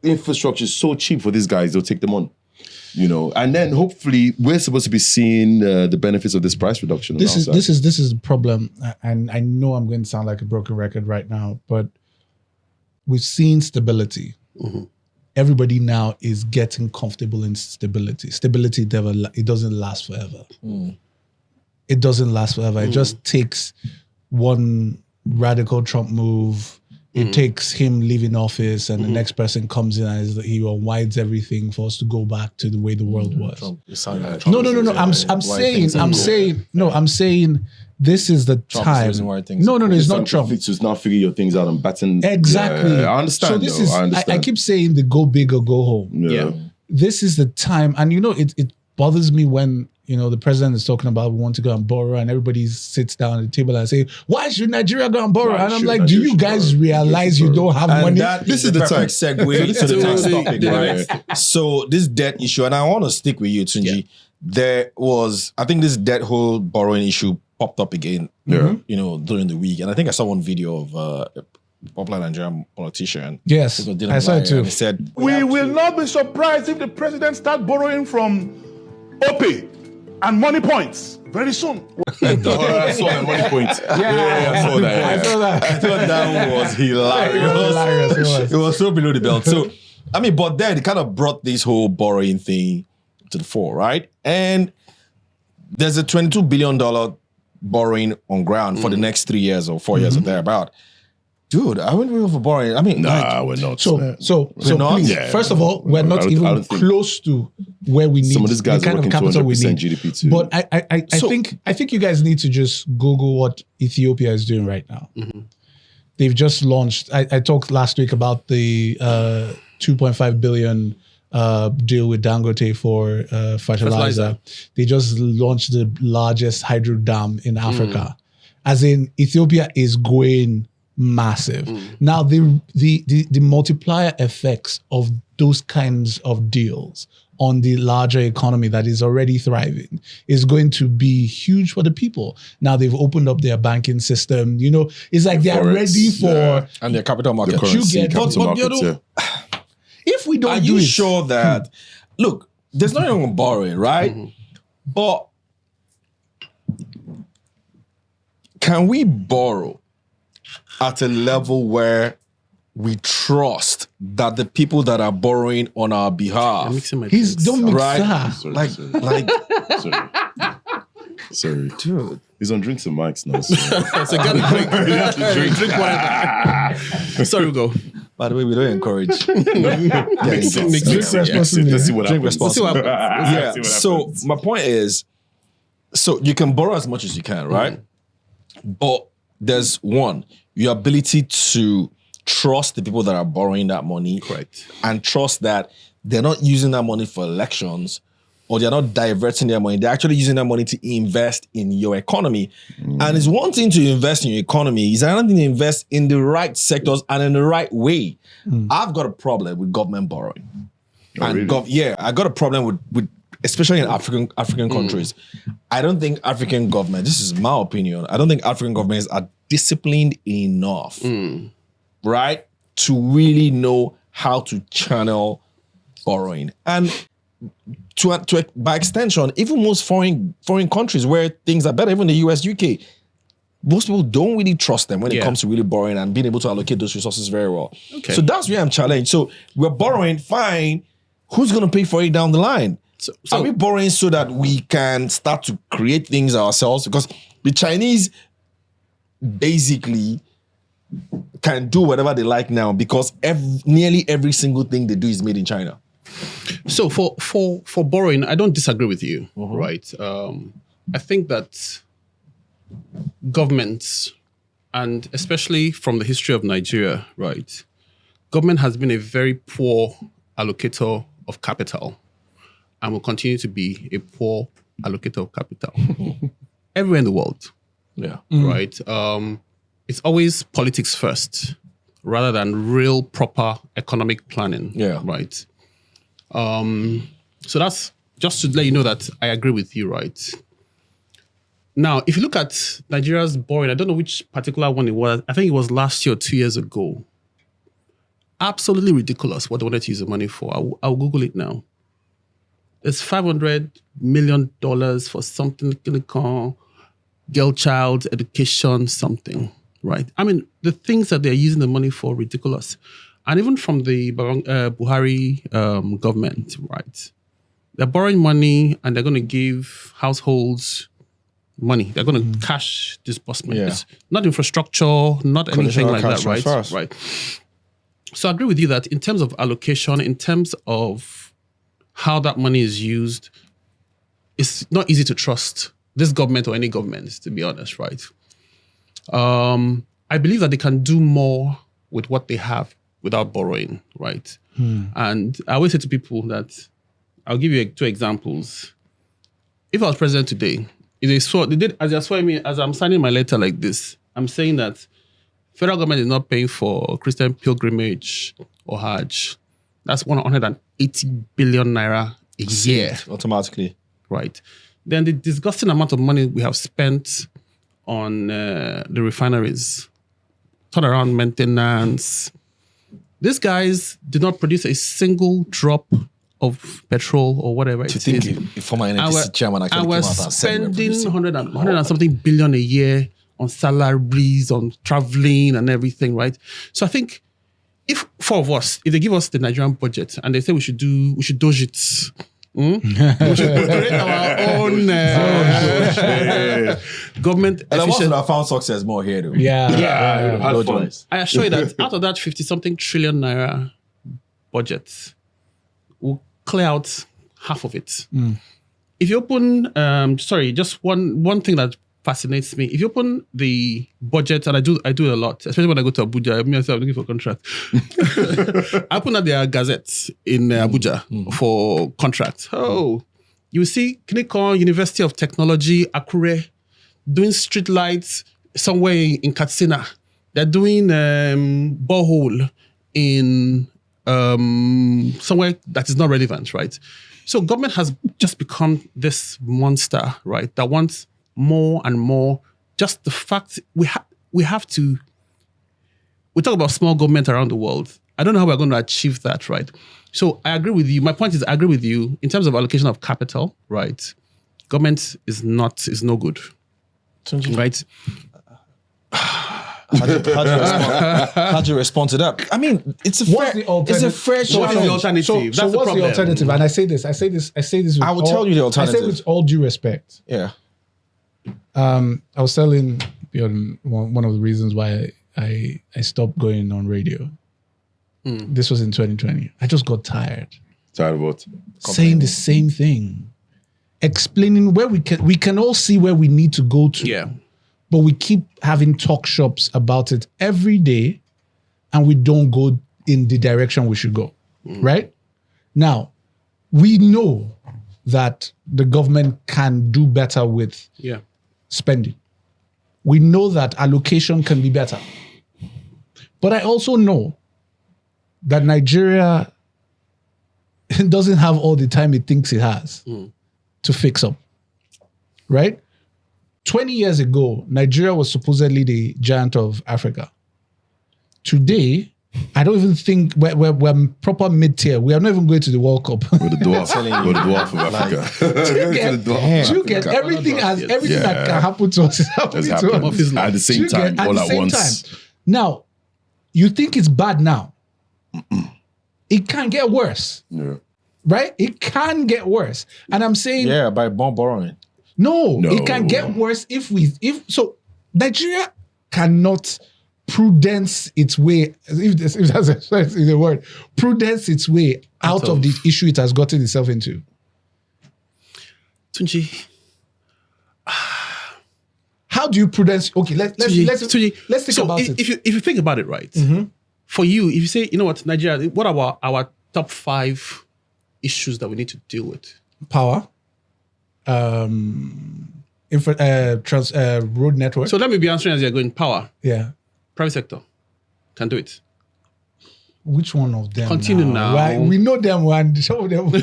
infrastructure is so cheap for these guys, they'll take them on. And then hopefully we're supposed to be seeing the benefits of this price reduction. This is the problem, and I know I'm going to sound like a broken record right now, but we've seen stability. Mm-hmm. Everybody now is getting comfortable in stability. Stability it doesn't last forever. It doesn't last forever. It just takes one radical Trump move. It takes him leaving office and the next person comes in and he unwinds everything for us to go back to the way the world was. No. I'm saying this is the time. No, it's not Trump. To now figure your things out and batten. Exactly. Yeah, I understand. So I understand. I keep saying the go big or go home. Yeah. This is the time, and it bothers me when the president is talking about we want to go and borrow, and everybody sits down at the table and say, "Why should Nigeria go and borrow?" And I'm like, "Do you guys realize you don't have money?" This is the perfect segue to the next topic, right? So this debt issue, and I want to stick with you, Tunji. Yeah. There was, I think, this debt whole borrowing issue popped up again, during the week, and I think I saw one video of a popular Nigerian politician. Yes, I saw it too. He said, "We will not be surprised if the president starts borrowing from OPE and money points very soon." I saw that money point. Yeah, I saw that. I saw that. I thought that was hilarious. It was so below the belt. So, but then it kind of brought this whole borrowing thing to the fore, right? And there's a $22 billion borrowing on ground for the next 3 years or 4 years or thereabout. Dude, I wouldn't be over borrowing. We're not. So please, first of all, we're not even close to where we need some of these guys the kind of capital we need. GDP too. But I think you guys need to just Google what Ethiopia is doing right now. Mm-hmm. They've just launched. I talked last week about the 2.5 billion deal with Dangote for fertilizer. They just launched the largest hydro dam in Africa. As in, Ethiopia is going massive. Now, the multiplier effects of those kinds of deals on the larger economy that is already thriving is going to be huge for the people. Now they've opened up their banking system. It's like they're ready for and their capital market. If we don't are do you it, sure that look, there's nothing wrong with borrowing, right? But can we borrow at a level where we trust that the people that are borrowing on our behalf, don't mix right? that. Sorry, dude. He's on drinks and mics now. So get a drink. Drink whatever. Sorry, we'll go. By the way, we don't encourage. Let's see what happens. Yeah. So my point is, so you can borrow as much as you can, right? But there's your ability to trust the people that are borrowing that money. Correct. And trust that they're not using that money for elections or they're not diverting their money. They're actually using that money to invest in your economy. And it's one thing to invest in your economy. It's another thing to invest in the right sectors and in the right way. I've got a problem with government borrowing. I got a problem with especially in African countries. I don't think African government, this is my opinion, I don't think African governments are disciplined enough, right, to really know how to channel borrowing. And by extension, even most foreign countries where things are better, even the US, UK, most people don't really trust them when it comes to really borrowing and being able to allocate those resources very well. Okay. So that's where I'm challenged. So we're borrowing, fine. Who's going to pay for it down the line? So are we borrowing so that we can start to create things ourselves? Because the Chinese basically can do whatever they like now because nearly every single thing they do is made in China. So for borrowing, I don't disagree with you, right? I think that governments, and especially from the history of Nigeria, right, government has been a very poor allocator of capital. and will continue to be a poor allocator of capital. Everywhere in the world, Yeah. right? It's always politics first rather than real proper economic planning. Yeah. Right. So that's just to let you know that I agree with you, right? Now, if you look at Nigeria's borrowing, I don't know which particular one it was. I think it was last year or 2 years ago. Absolutely ridiculous what they wanted to use the money for. I'll Google it now. It's $500 million for something going to call girl child education something, right? I mean, the things that they're using the money for, ridiculous. And even from the Buhari government, right? They're borrowing money and they're going to give households money. They're going to cash disbursements. Not infrastructure, not anything like that, right? Right. So I agree with you that in terms of allocation, in terms of how that money is used, it's not easy to trust this government or any government, to be honest, right? I believe that they can do more with what they have without borrowing, right? And I always say to people that, I'll give you 2 examples. If I was president today, if they did, as they saw me, as I'm signing my letter like this, I'm saying that federal government is not paying for Christian pilgrimage or Hajj. That's 180 billion naira a year. Automatically. Right. Then the disgusting amount of money we have spent on the refineries, turnaround maintenance. These guys did not produce a single drop of petrol or whatever it is. To think a former NNPC chairman actually came out and said spending 100 and something billion a year on salaries, on traveling and everything, right? So I think if 4 of us, if they give us the Nigerian budget and they say we should doge it, we should create our own government And I must efficient. have found success more here, though. No choice. I assure you that out of that 50-something trillion naira budget, we'll clear out half of it. If you open, just one thing that fascinates me. If you open the budget, and I do it a lot, especially when I go to Abuja. I'm looking for a contract. I open up their gazettes in Abuja for contracts. Oh, you see Kinikon University of Technology, Akure, doing street lights somewhere in Katsina. They're doing borehole in somewhere that is not relevant, right? So government has just become this monster, right? That wants more and more. Just the fact we have to. We talk about small government around the world. I don't know how we're going to achieve that, right? So I agree with you. My point is, I agree with you in terms of allocation of capital, right? Government is no good, right? How do you respond to that? I mean, it's a fair challenge. So what is the alternative? So what's the alternative? And I say this. With I will tell you the alternative. I say with all due respect. Yeah. I was telling Bjorn one of the reasons why I stopped going on radio. This was in 2020. I just got tired. Tired of what? Saying the same thing. Explaining where we can all see where we need to go to. Yeah. But we keep having talk shops about it every day and we don't go in the direction we should go. Right? Now, we know that the government can do better with spending. We know that allocation can be better. But I also know that Nigeria doesn't have all the time it thinks it has to fix up. Right? 20 years ago, Nigeria was supposedly the giant of Africa. Today, I don't even think we're proper mid-tier. We are not even going to the World Cup. We're the dwarf of Africa. Do you get everything that can happen to us is happening to us. At the same time, all at once. Now, you think it's bad now. It can get worse. Yeah. Right? It can get worse. And I'm saying... Yeah, by more borrowing. No, it can get worse if Nigeria cannot prudence its way, if that's a word, prudence its way out of the issue it has gotten itself into. Tunji, how do you prudence? Okay, let's think about it. If you think about it, right, for you, if you say, you know what, Nigeria, what are our top 5 issues that we need to deal with? power, road network. So let me be answering as you're going. Power, yeah. private sector can do it. Which one of them? Continue now. Right? We know them one. Some of them. No,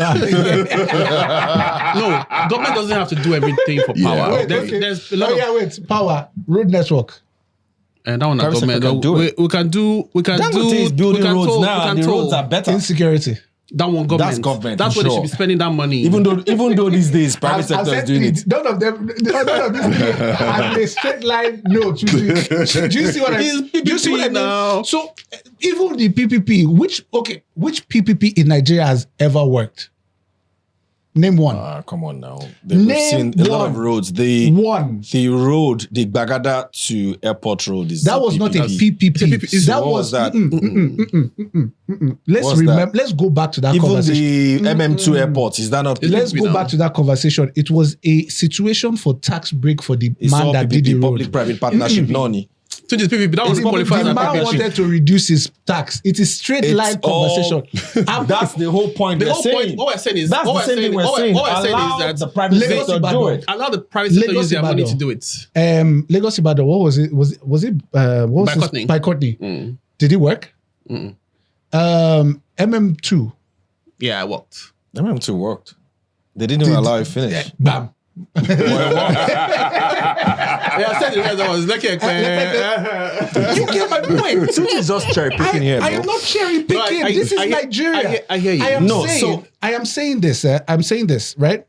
government doesn't have to do everything for power. Wait, There's a lot of wait. Power, road network. and that one Private sector government. can do it. We can do. Dangote is building roads now, and the roads are better. Insecurity. That one government. That's government, That's I'm where they sure. should be spending that money. Even though these days private sector is doing it. None of them. None of these have a straight line. No. Do you see what I mean? It's Do you see what I mean? now. So even the PPP, which PPP in Nigeria has ever worked? Name one. Come on now. We've seen a lot of roads. The road, the Bagada to airport road is that was not a PPP. That what was that? Let's What's remember. that? Let's go back to that Even conversation. the MM2 airport, is that not? Let's go now. back to that conversation. It was a situation for tax break for the It's man all that did the PPP, road. public-private partnership, noni. So just PPP, that was The qualified as man PPP. wanted to reduce his tax. It is straight line conversation. That's the whole point. The They're whole saying. point, what we're saying is, That's what the we're same saying, thing we're what saying. we're saying Allow is that the private Lagos sector do Ibadan. it. allow the private sector Lagos use their money Ibadan. to do it. Lagos Ibadan, what was it? Was it what was By this? Courtney. By Courtney. Did it work? MM2. Yeah, it worked. MM2 worked. They didn't even allow it finish. Bam. Yeah, I said it was like You get my point. It's just cherry picking here, bro. I am not cherry picking. No, This is Nigeria. I hear you. I am saying this. I'm saying this, right?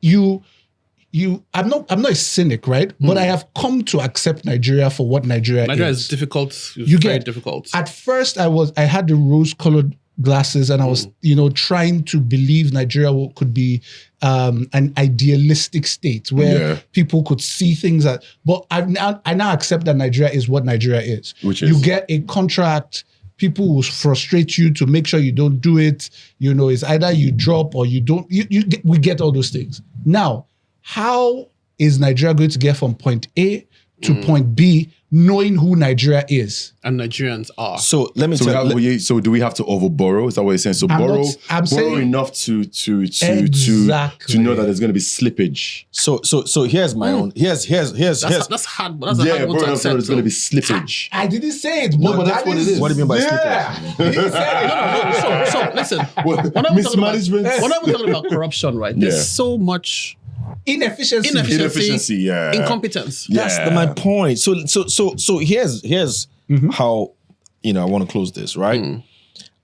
I'm not a cynic, right? But I have come to accept Nigeria for what Nigeria is difficult. It's You very get difficult. At first, I had the rose-colored glasses, and I was, trying to believe Nigeria could be an idealistic state where people could see things. But I now accept that Nigeria is what Nigeria is. Which is? You get a contract. People will frustrate you to make sure you don't do it. It's either you drop or you don't. We get all those things. Now, how is Nigeria going to get from point A to point B, knowing who Nigeria is? And Nigerians are. So let me tell you. So do we have to over borrow? Is that what you're saying? So I'm borrow saying- enough to Exactly. know that there's going to be slippage. So here's my own. Here's. That's hard. That's a Yeah, hard one borrow to enough to know accept. there's going to be slippage. I didn't say it, No, but that's what it is. What do you mean by slippage? He said it. So listen. Well, mismanagement. When I'm talking about corruption, right? There's so much Inefficiency. Inefficiency, yeah. incompetence. That's my point. So here's how I want to close this, right?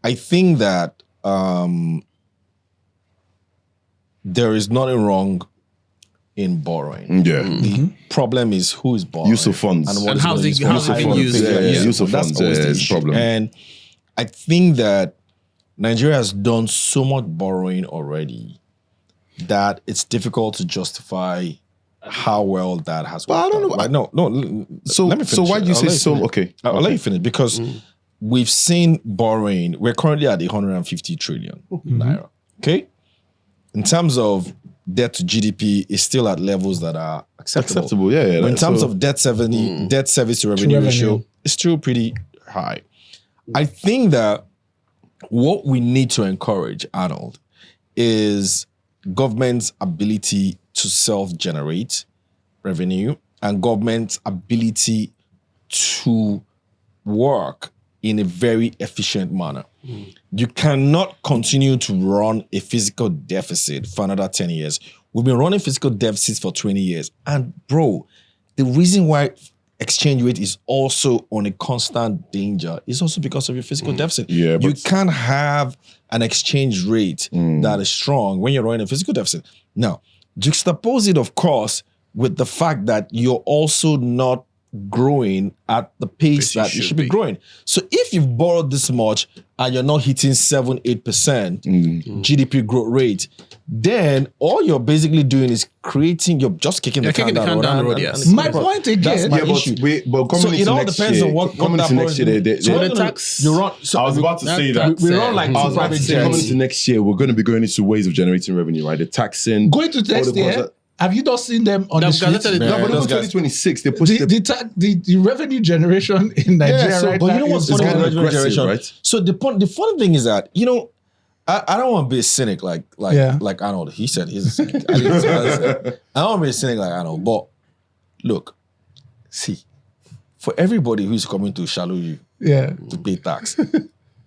I think that there is nothing wrong in borrowing. Yeah. The problem is who is borrowing. Use of funds. And what And is how's gonna it- use how's for it being funds. used? Yeah, use of That's funds, always yeah, the it's a issue. problem. And I think that Nigeria has done so much borrowing already that it's difficult to justify how well that has worked. I don't know. Like, no. So let me finish why do you it. say I'll let so? finish. Okay. I'll let you finish because we've seen borrowing. We're currently at 150 trillion naira. Okay, in terms of debt to GDP, is still at levels that are acceptable. Yeah. But in terms of debt service to revenue ratio, it's still pretty high. I think that what we need to encourage, Arnold, is government's ability to self-generate revenue and government's ability to work in a very efficient manner. You cannot continue to run a fiscal deficit for another 10 years. We've been running fiscal deficits for 20 years. And bro, the reason why exchange rate is also on a constant danger is also because of your fiscal deficit. Yeah, you but- can't have an exchange rate that is strong when you're running a fiscal deficit. Now, juxtapose it, of course, with the fact that you're also not growing at the pace that you should be growing. So if you've borrowed this much and you're not hitting 7-8% GDP growth rate, then all you're basically doing is you're just kicking the can down the road. Yes. My point again. That's my Yeah, issue. but coming So into it all next depends year, on what coming that into next year, they- So they- the tax. You run. So I was about to say that. we run like I was two about to private say, coming jets. into next year, we're going to be going into ways of generating revenue, right? The taxing. Going to all next the year, ones that- have you not seen them on the They've streets? gazetted it. No, but those look, guys- 2026, they pushed The revenue generation in Nigeria so, right but now you know what's is funny kind about of revenue aggressive, generation? right? So the funny thing is that, I don't want to be a cynic like Arnold. He said he's a cynic. I don't want to be a cynic like Arnold. But look, see, for everybody who's coming to shallow you to pay tax,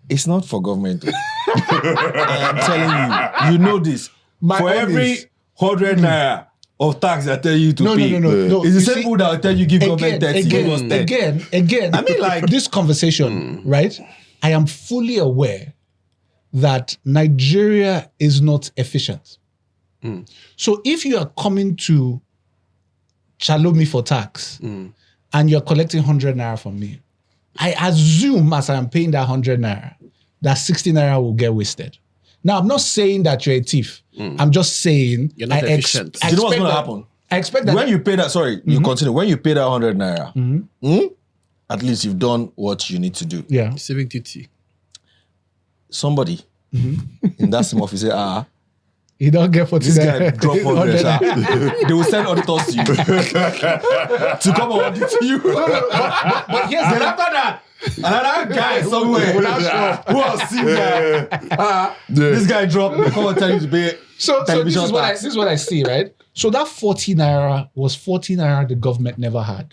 it's not for government. I'm telling you, you know this. For every 100 naira of tax I tell you to pay, no. It's the same people that will tell you give government 30. Again. I mean, like this conversation, right? I am fully aware that Nigeria is not efficient. So if you are coming to shallow me for tax and you're collecting 100 naira from me, I assume as I'm paying that 100 naira, that 60 naira will get wasted. Now, I'm not saying that you're a thief. I'm just saying you're not efficient. Do you know what's going to happen? I expect that when you pay that, you continue. When you pay that 100 naira, at least you've done what you need to do. Yeah. Civic duty. Somebody in that same office say, you don't get 40 this guy drop 100. They will send auditors to you to come and audit you. But here's then after that, another guy somewhere will who has seen that this guy dropped, they come and tell you to pay. So this is what I see, right? So that 40 naira was 40 naira the government never had,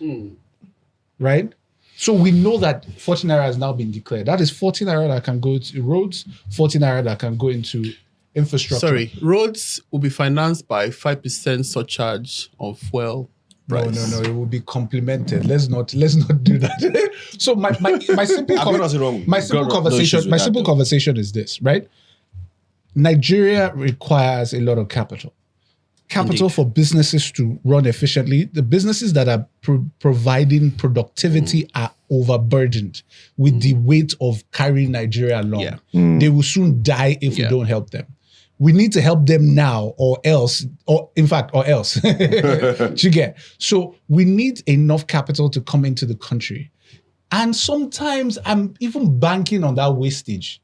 right? So we know that 40 naira has now been declared. That is 40 naira that can go to roads, 40 naira that can go into infrastructure. Sorry, roads will be financed by 5% surcharge on fuel price. No, it will be complemented. Let's not do that. So my simple conversation is this, right? Nigeria requires a lot of capital. Capital for businesses to run efficiently. The businesses that are providing productivity are overburdened with the weight of carrying Nigeria along. Yeah. They will soon die if we don't help them. We need to help them now or else. You get? So we need enough capital to come into the country. And sometimes I'm even banking on that wastage.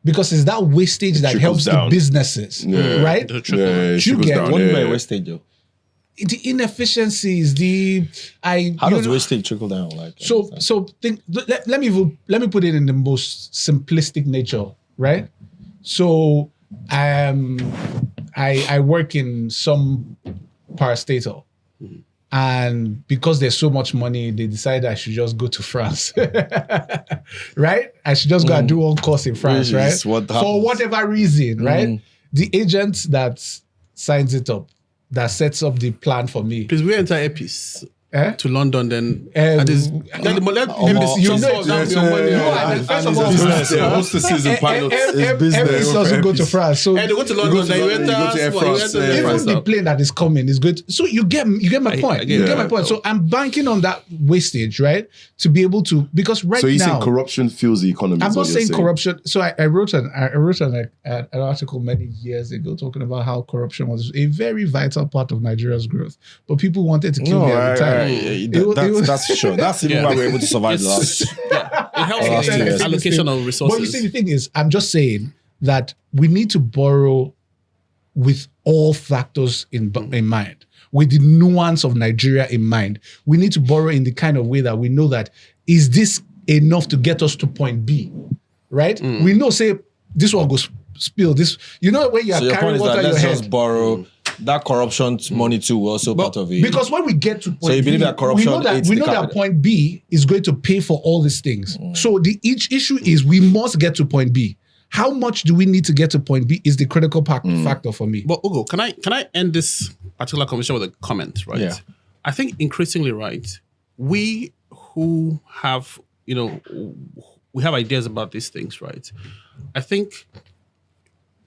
Because it's that wastage that helps the businesses, right? You get what do you mean by wastage, though? The inefficiencies, how does wastage trickle down? Like let me put it in the most simplistic nature, right? So I work in some parastatal. And because there's so much money, they decided I should just go to France. Right? I should just go and do one course in France, right? For whatever reason, right? The agent that signs it up, that sets up the plan for me. Please, we enter Epis to London, then hostesses and pilots is business. Epis doesn't go to France. So they go to London, then you enter Air France. Even the plane that is coming is good. So you get my point. You get my point. So I'm banking on that wastage, right? To be able to, because right now. So you're saying corruption fuels the economy? I'm not saying corruption. So I wrote an article many years ago talking about how corruption was a very vital part of Nigeria's growth, but people wanted to kill me at the time. That's sure. That's even why we're able to survive the last. It helps in the allocation of resources. But you see, the thing is, I'm just saying that we need to borrow with all factors in mind, with the nuance of Nigeria in mind. We need to borrow in the kind of way that we know that, is this enough to get us to point B, right? We know, say, this one goes spill. This, you know, when you are carrying water in your head. Let's just borrow. That corruption money too was also part of it. Because when we get to point so you believe B, that corruption we know that point B is going to pay for all these things. So each issue is we must get to point B. How much do we need to get to point B is the critical factor for me. But Ugo, can I end this particular conversation with a comment, right? Yeah. I think increasingly, right, we who have, we have ideas about these things, right? I think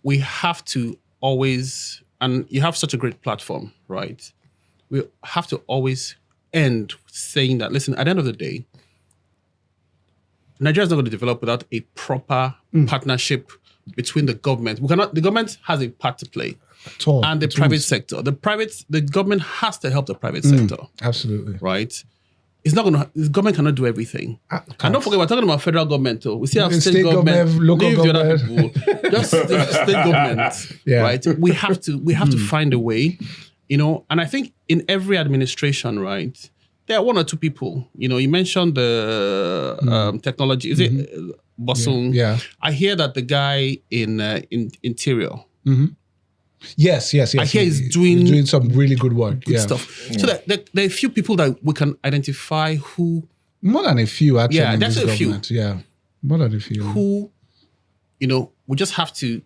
we have to always, and you have such a great platform, right? We have to always end saying that, listen, at the end of the day, Nigeria is not going to develop without a proper partnership between the government. The government has a part to play. And the private sector. The government has to help the private sector. Absolutely. Right? The government cannot do everything. And don't forget, we're talking about federal government too. We still have state government, local government. Just the state government. Right? We have to find a way, and I think in every administration, right, there are one or two people. You mentioned the technology. Is it Bosun. Yeah. I hear that the guy in Interior. Yes. I hear he's doing some really good work. good stuff. So that there are a few people that we can identify who More than a few, actually. Yeah, in this definitely a few. government. Yeah, more than a few. who, we just have to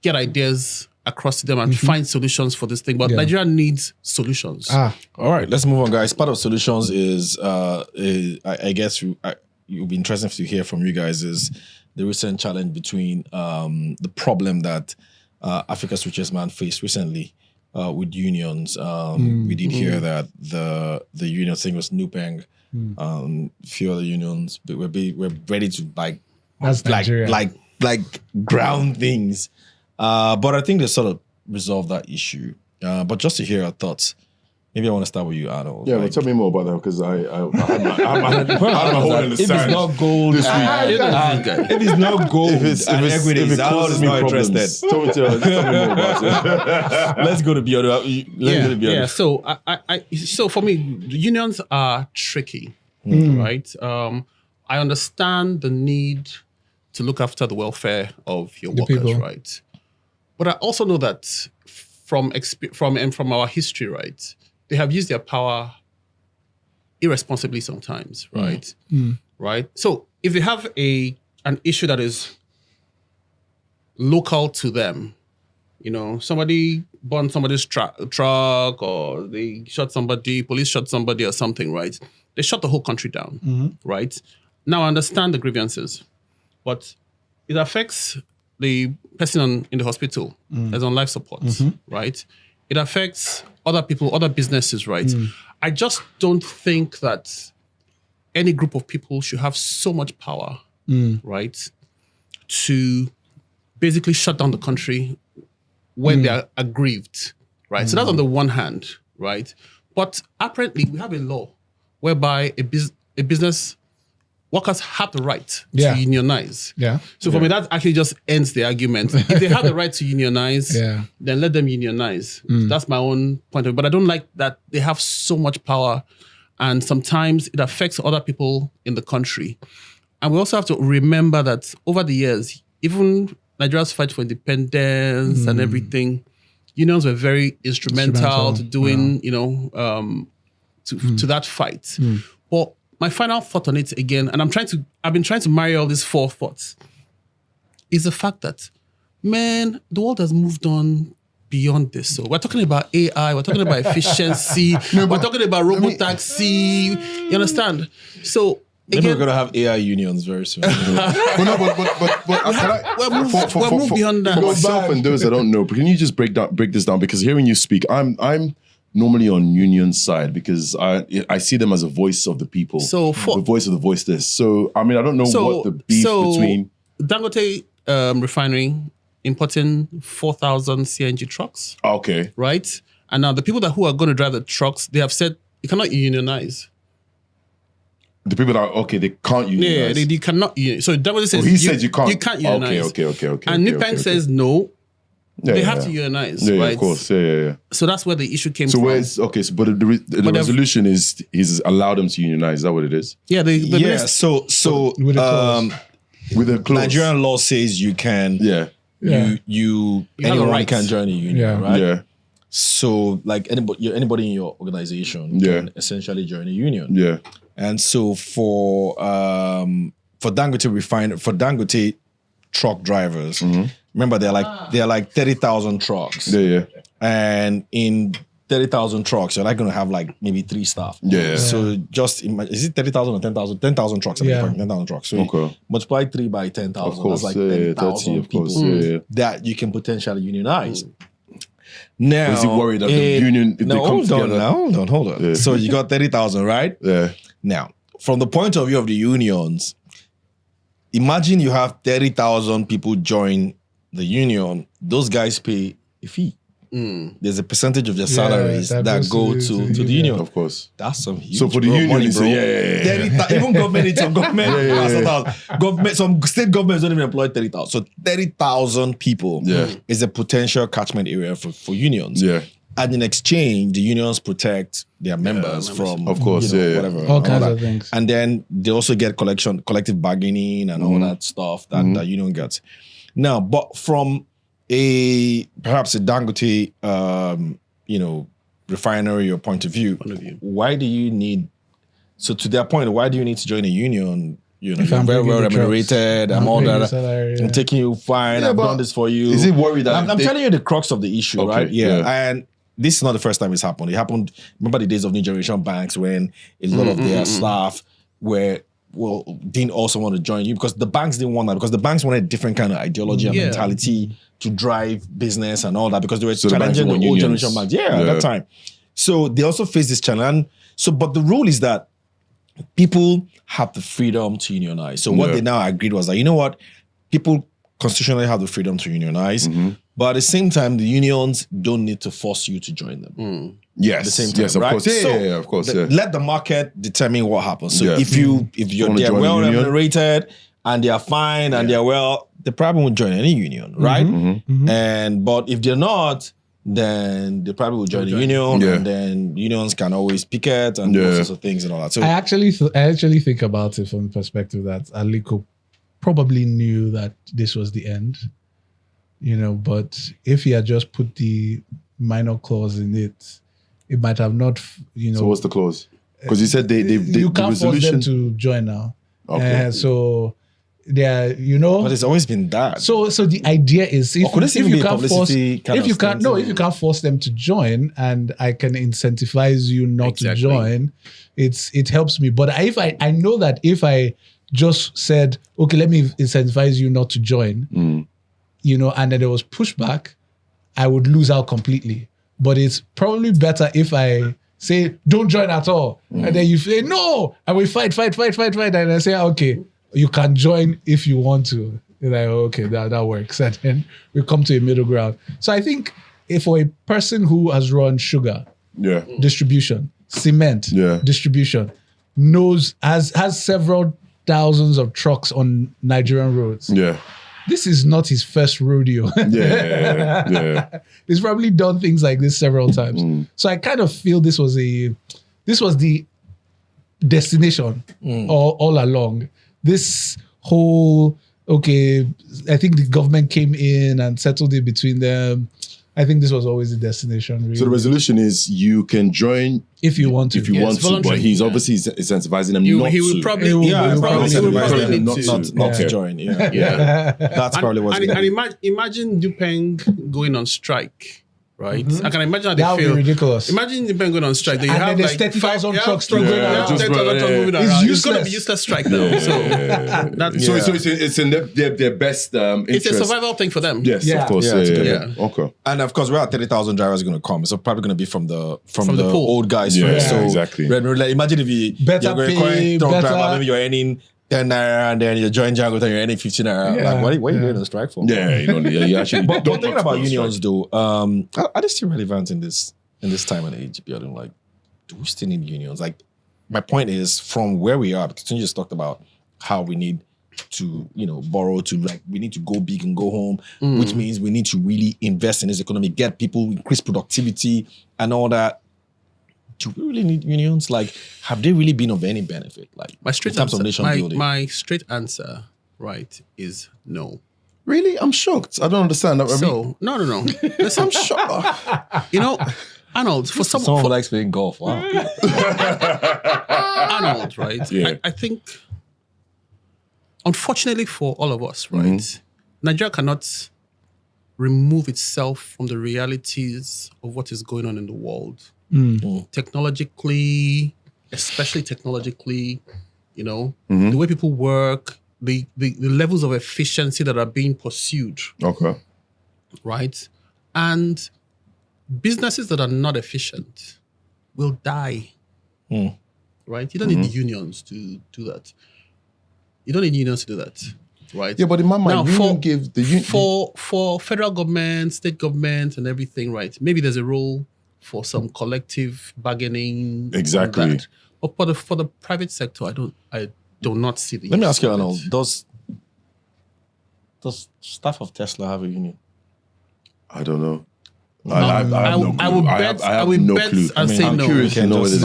get ideas across to them and find solutions for this thing. But Nigeria needs solutions. All right, let's move on, guys. Part of solutions is I guess you'll be interested to hear from you guys is the recent challenge between the problem that Africa's richest man faced recently with unions. We did hear that the union thing was NUPENG. Few other unions we're ready to That's Nigeria. like ground things. But I think they sort of resolved that issue. But just to hear your thoughts, maybe I want to start with you, Arnold. Yeah, but tell me more about that because I had my hole in the if sand. it's not gold, this week. if it's not gold, If it equities, Arnold is causes me not problems, interested. tell me more about it. Let's go to Biodo. Let's go to Biodo. Yeah. So so for me, the unions are tricky, right? I understand the need to look after the welfare of your workers, people. right? But I also know that from our history, right, they have used their power irresponsibly sometimes, right? Right. So if they have an issue that is local to them, somebody burned somebody's truck, or they shot somebody, police shot somebody or something, right? They shut the whole country down, right? Now I understand the grievances, but it affects the person in the hospital that's on life support, right? It affects other people, other businesses, right? I just don't think that any group of people should have so much power, right, to basically shut down the country when they are aggrieved, right? So that's on the one hand, right? But apparently we have a law whereby a business workers have the right to unionize. Yeah. So for me, that actually just ends the argument. If they have the right to unionize, then let them unionize. That's my own point of view. But I don't like that they have so much power, and sometimes it affects other people in the country. And we also have to remember that over the years, even Nigeria's fight for independence and everything, unions were very instrumental to doing, to that fight. But my final thought on it again, and I've been trying to marry all these four thoughts, is the fact that, man, the world has moved on beyond this. So we're talking about AI, we're talking about efficiency, we're talking about robotaxi, you understand? So Maybe again, we're gonna have AI unions very soon. But we're moved beyond that. For myself and those that don't know, but can you just break this down? Because hearing you speak, I'm normally on union side because I see them as a voice of the people. So the voice of the voiceless. So I mean, I don't know what the beef between Dangote refinery importing 4,000 CNG trucks. Okay. Right? And now the people who are going to drive the trucks, they have said you cannot unionize. The people that they can't unionize. Yeah, they cannot unionize. So Dangote says he said you can't. You can't unionize. Okay. And NUPENG says no. They have to unionize, yeah, right? Of course, yeah. So that's where the issue came so from. But the resolution is he's allowed them to unionize. Is that what it is? Yeah, So with a clause. Nigerian law says you can. You anyone can join a union, right? Yeah. So like anybody in your organization can essentially join a union. Yeah. And so for Dangote truck drivers. Remember, they're like 30,000 trucks. Yeah. And in 30,000 trucks, you're not going to have like maybe 3 staff. Yeah. So just imagine, is it 30,000 or 10,000? 10,000 trucks. 10,000 trucks. So multiply 3 by 10,000. Of course, that's like 10,000 people that you can potentially unionize. Now, is he worried that the union, if they come together? Hold on. Yeah. So you got 30,000, right? Yeah. Now, from the point of view of the unions, imagine you have 30,000 people join the union. Those guys pay a fee. There's a percentage of their salaries that go to the union. Of course. That's some huge So for the union, money, bro. Even government needs some government. Some state governments don't even employ 30,000. So 30,000 people is a potential catchment area for unions. Yeah. And in exchange, the unions protect their members from, Of course, whatever, All kinds that. of things. And then they also get collective bargaining and all that stuff that the union gets. Now, but from perhaps a Dangote, refinery or point of view, why do you need? So to their point, why do you need to join a union? You're very well remunerated. I'm all that. I'm taking you fine. I've done this for you. Is it worried that I'm telling you the crux of the issue, right? Yeah. And this is not the first time it's happened. It happened. Remember the days of new generation banks when a lot of their staff didn't also want to join you because the banks didn't want that because the banks wanted a different kind of ideology and mentality to drive business and all that because they were challenging the old generation banks. At that time. So they also faced this challenge. But the rule is that people have the freedom to unionize. So what they now agreed was that, you know what? People constitutionally have the freedom to unionize, but at the same time, the unions don't need to force you to join them. Yes, at the same time, yes, of right? course. Of course. Let the market determine what happens. So if they're well remunerated and they are fine and they're well, they probably won't join any union, right? But if they're not, then they probably will join the union, and then unions can always picket and all sorts of things and all that. So I actually think about it from the perspective that Aliko probably knew that this was the end, but if he had just put the minor clause in it, it might have not, So what's the clause? Because you said you can't the force them to join now. Okay. So they're, but it's always been that. So the idea is if you can't force them to join, and I can incentivize you not to join, it helps me. But if I know that if I just said, okay, let me incentivize you not to join, and then there was pushback, I would lose out completely. But it's probably better if I say, don't join at all. And then you say, no, and we fight. And I say, okay, you can join if you want to. You're like, okay, that works. And then we come to a middle ground. So I think if for a person who has run sugar distribution, cement distribution, has several thousands of trucks on Nigerian roads. This is not his first rodeo. He's probably done things like this several times. So I kind of feel this was the destination all along. This whole, I think the government came in and settled it between them. I think this was always the destination. Really. So the resolution is you can join if you want to. If you want to, but he's obviously incentivizing them not to. He would probably incentivise them not to join. That's probably what's going on. And imagine NUPENG going on strike. Right, I can imagine how they that would feel. Be ridiculous. Imagine the bank going on strike. Then you have there's 30,000 trucks going around. It's going to be useless strike now. So it's in their best interest. It's a survival thing for them. Yes, of course. Okay. And of course, we're at 30,000 drivers are going to come. So probably going to be from the old guys first. So exactly. Imagine if you're going truck driver, maybe you're earning 10 naira and then you join Dangote and you're earning 15 naira. Like, what are you doing on strike for? You actually. But thinking about unions though, are they still relevant in this time and age? Building, like, do we still need unions? Like, my point is from where we are, because you just talked about how we need to, borrow to, like, we need to go big and go home, which means we need to really invest in this economy, get people, increase productivity and all that. Do we really need unions? Like, have they really been of any benefit? Like, my straight in terms answer, of nation building? My straight answer, right, is no. Really? I'm shocked. I don't understand. No. Listen, I'm shocked. Arnold, for someone who likes playing golf, wow. Arnold, right? Yeah. I think, unfortunately for all of us, right, Nigeria cannot remove itself from the realities of what is going on in the world. Technologically, especially technologically, the way people work, the levels of efficiency that are being pursued. Okay. Right? And businesses that are not efficient will die. Right? You don't need the unions to do that. Right? Yeah, but in my mind, for federal government, state government, and everything, right? Maybe there's a role for some collective bargaining. Exactly. But for the private sector, I do not see the. Let me ask you, Arnold. Does staff of Tesla have a union? I don't know. I have no clue. I will bet. I will no bet clue. and say I'm no. curious to know what it is.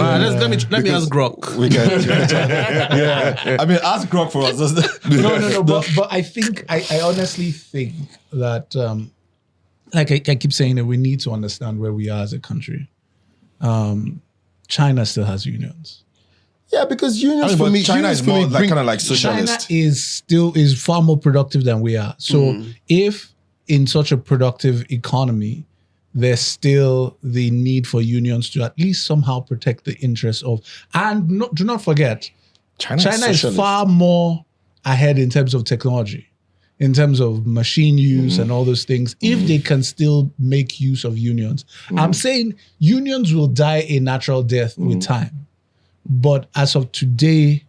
Let me ask Grok. We can. Yeah. I mean, ask Grok for us. No. But I think I honestly think that like I keep saying that we need to understand where we are as a country. China still has unions. Yeah, because unions for me, China is more like kind of like socialist. China is far more productive than we are. So if in such a productive economy, there's still the need for unions to at least somehow protect the interests of, and do not forget, China is far more ahead in terms of technology, in terms of machine use and all those things. If they can still make use of unions, I'm saying unions will die a natural death with time. But as of today,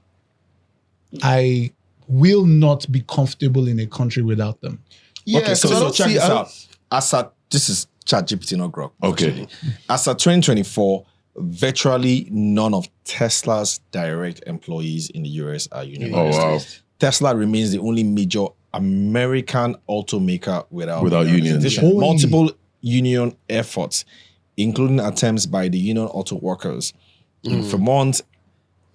I will not be comfortable in a country without them. Yeah, okay, so check this out. This is ChatGPT, not Grok. Okay. Actually. As of 2024, virtually none of Tesla's direct employees in the US are unionized. Oh, wow. Tesla remains the only major American automaker without unions. representation. Multiple union efforts, including attempts by the Union Auto Workers in Vermont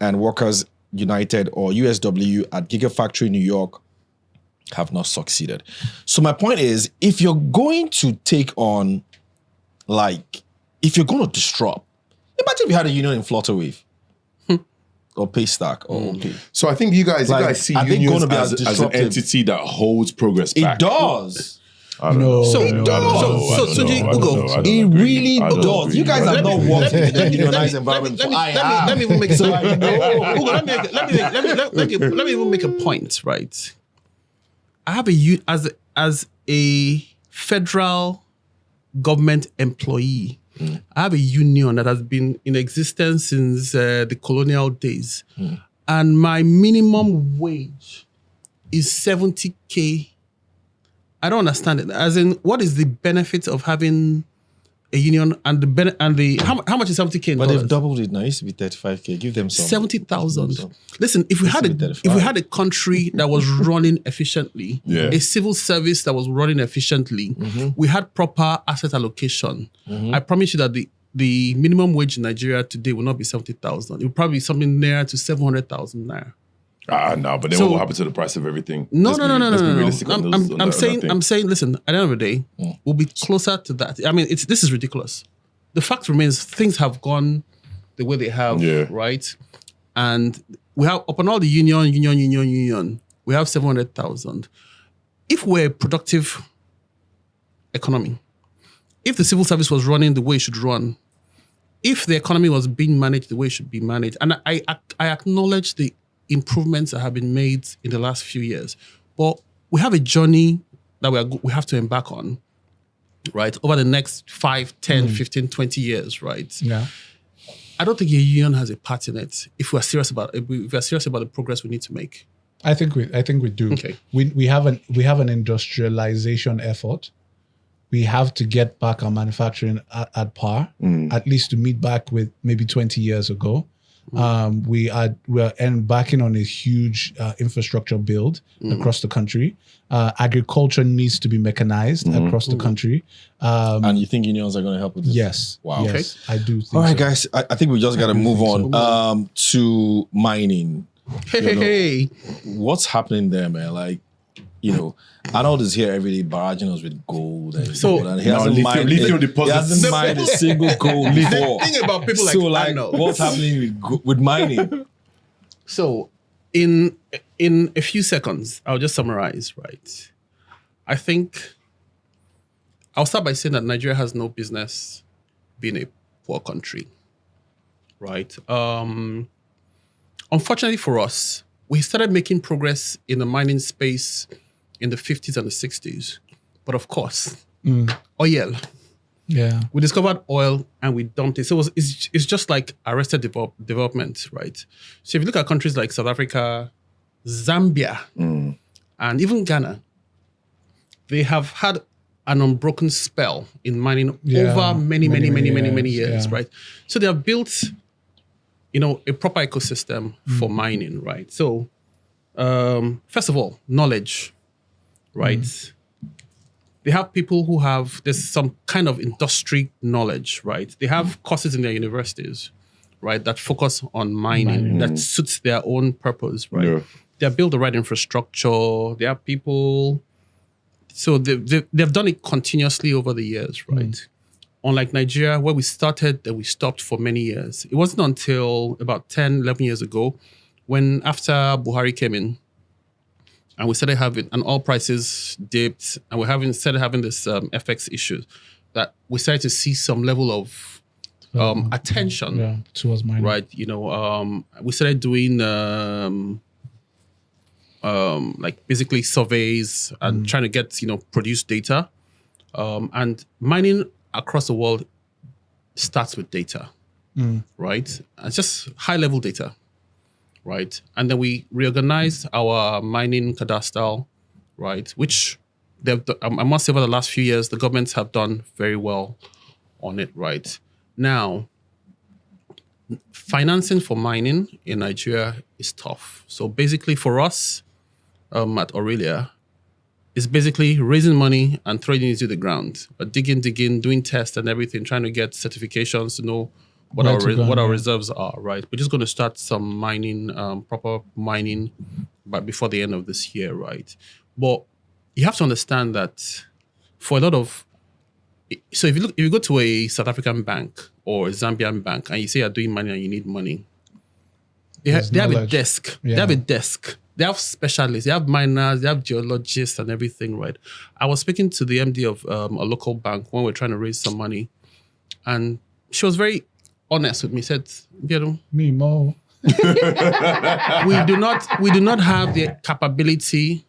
and Workers United or USW at Gigafactory New York, have not succeeded. So my point is, if you're going to take on, if you're going to disrupt, imagine if you had a union in Flutterwave or Paystack or OP. So I think you guys see unions as an entity that holds progress back. It does. No. So It really does. You guys have not worked in a unionized environment. Let me even make let me even make a point, right? I have as a federal government employee, I have a union that has been in existence since the colonial days, and my minimum wage is 70K. I don't understand it. As in, what is the benefit of having a union and how much is 70K in But dollars? they've doubled it now. It used to be 35K. Give them some. 70,000. Listen, if we had a country that was running efficiently, a civil service that was running efficiently, we had proper asset allocation. I promise you that the minimum wage in Nigeria today will not be 70,000. It will probably be something near to 700,000 naira. No, but then what will happen to the price of everything? No. I'm saying, listen, at the end of the day, we'll be closer to that. I mean, this is ridiculous. The fact remains, things have gone the way they have, right? And we have, upon all the union, we have 700,000. If we're a productive economy, if the civil service was running the way it should run, if the economy was being managed the way it should be managed, and I acknowledge the improvements that have been made in the last few years, but we have a journey that we have to embark on, right? Over the next 5, 10, 15, 20 years, right? Yeah. I don't think a union has a part in it if we're serious about the progress we need to make. I think we do. Okay. We have an industrialization effort. We have to get back our manufacturing at par, at least to meet back with maybe 20 years ago. We are embarking on a huge infrastructure build across the country. Agriculture needs to be mechanized across the country. And you think unions are going to help with this? Yes. Wow. Yes, I do think All right, guys. I think we just got to move on to mining. Hey. What's happening there, man? Arnold is here every day barraging us with gold and gold, and he hasn't mined a single gold before. The thing about people like Arnold. What's happening with mining? So, in a few seconds, I'll just summarize, right? I think I'll start by saying that Nigeria has no business being a poor country, right? Unfortunately for us, we started making progress in the mining space in the 50s and the 60s. But of course, oil. Yeah. We discovered oil and we dumped it. So it's just like arrested development, right? So if you look at countries like South Africa, Zambia, and even Ghana, they have had an unbroken spell in mining over many years, right? So they have built, a proper ecosystem for mining, right? So first of all, knowledge, right? They have people who there's some kind of industry knowledge, right? They have courses in their universities, right, that focus on mining, that suits their own purpose, right? Yeah. They've built the right infrastructure. They have people. So they've done it continuously over the years, right? Unlike Nigeria, where we started and we stopped for many years. It wasn't until about 10, 11 years ago when after Buhari came in and we started having, and oil prices dipped and we started having this FX issue, that we started to see some level of attention towards mining. right? We started doing like basically surveys and trying to get produce data, and mining across the world starts with data, right? It's just high level data, right? And then we reorganized our mining cadastral, right? Which I must say over the last few years the governments have done very well on it, right? Now, financing for mining in Nigeria is tough. So basically for us at Aurelia, it's basically raising money and throwing it into the ground, but digging, doing tests and everything, trying to get certifications to know what our reserves are, right? We're just going to start some mining, proper mining, but before the end of this year, right? But you have to understand that for a lot of, so if you go to a South African bank or a Zambian bank and you say you're doing mining and you need money, they have a desk. Yeah. They have a desk. They have specialists. They have miners. They have geologists and everything, right? I was speaking to the MD of a local bank when we were trying to raise some money, and she was very honest with me. Said, "Me more. we do not have the capability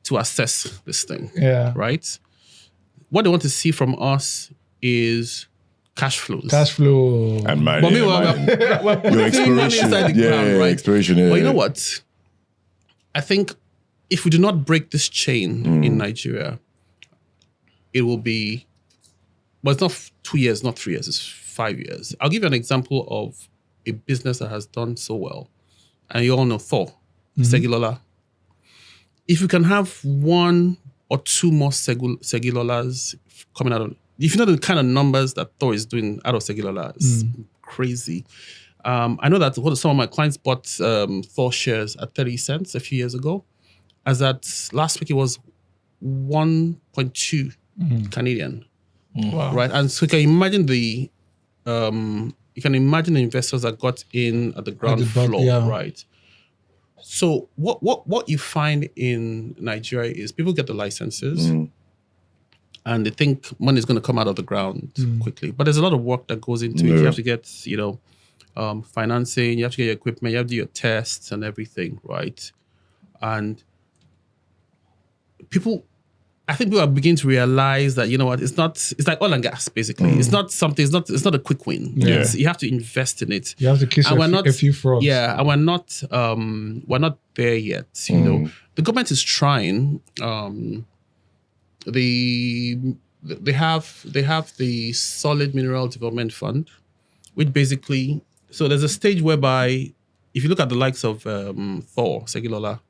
to assess this thing. Yeah. Right. What they want to see from us is cash flows. Cash flow. And mining. But meanwhile, we're putting money inside the ground, right? Exploration, But you know what? I think if we do not break this chain in Nigeria, it will be, well, it's not 2 years, not 3 years, it's 5 years. I'll give you an example of a business that has done so well. And you all know Thor, Segilola. If you can have 1 or 2 more Segilolas coming out of, if you know the kind of numbers that Thor is doing out of Segilola, it's crazy. I know that some of my clients bought Thor shares at 30 cents a few years ago. As at last week, it was 1.2 Canadian. Wow. Right? And so you can imagine the investors that got in at the ground floor, right? So what you find in Nigeria is people get the licenses and they think money is going to come out of the ground quickly. But there's a lot of work that goes into it. You have to get, financing, you have to get your equipment, you have to do your tests and everything, right? And I think people are beginning to realize that, it's like oil and gas, basically. It's not a quick win. Yeah. You have to invest in it. You have to kiss a few frogs. Yeah, and we're not there yet. The government is trying. They have the Solid Mineral Development Fund, which basically, so there's a stage whereby if you look at the likes of Thor, Segilola,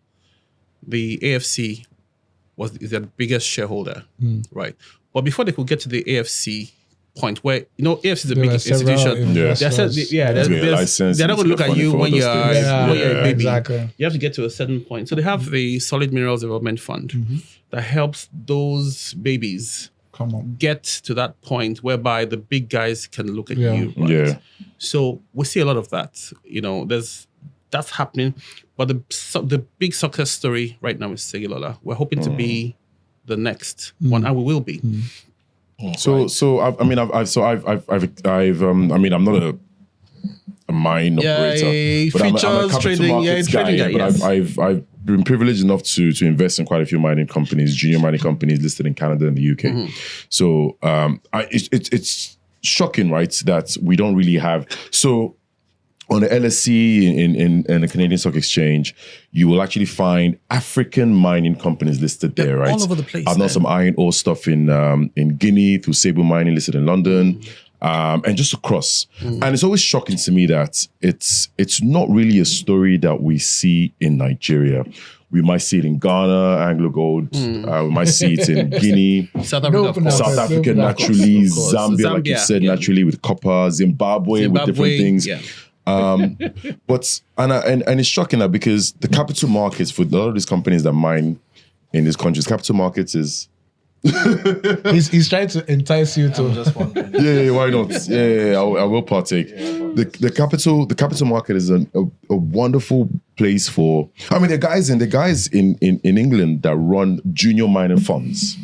the AFC is their biggest shareholder, right? But before they could get to the AFC point where, AFC is a big institution. They're not going to look at you when you're a baby. Exactly. You have to get to a certain point. So they have the Solid Minerals Development Fund that helps those babies get to that point whereby the big guys can look at you. Right? Yeah. So we see a lot of that. That's happening. But the big success story right now is Segilola. We're hoping to be the next one, and we will be. I'm not a mine operator, but I'm a capital trading, markets trading guy. But I've been privileged enough to invest in quite a few mining companies, junior mining companies listed in Canada and the UK. So it's shocking, right, that we don't really have. So on the LSE in the Canadian Stock Exchange, you will actually find African mining companies listed there, right? All over the place. I've done some iron ore stuff in Guinea through Sable Mining listed in London. And just across. And it's always shocking to me that it's not really a story that we see in Nigeria. We might see it in Ghana, Anglo Gold. We might see it in Guinea, South Africa, of course. South Africa Of course, naturally, of course. Zambia, like you said, naturally with copper, Zimbabwe with different things. Yeah. But and it's shocking that because the capital markets for a lot of these companies that mine in these countries, capital markets is He's trying to entice you to. I'm just wondering. yeah, why not? Yeah, I will partake. The capital market is a wonderful place for. I mean, the guys in England that run junior mining funds,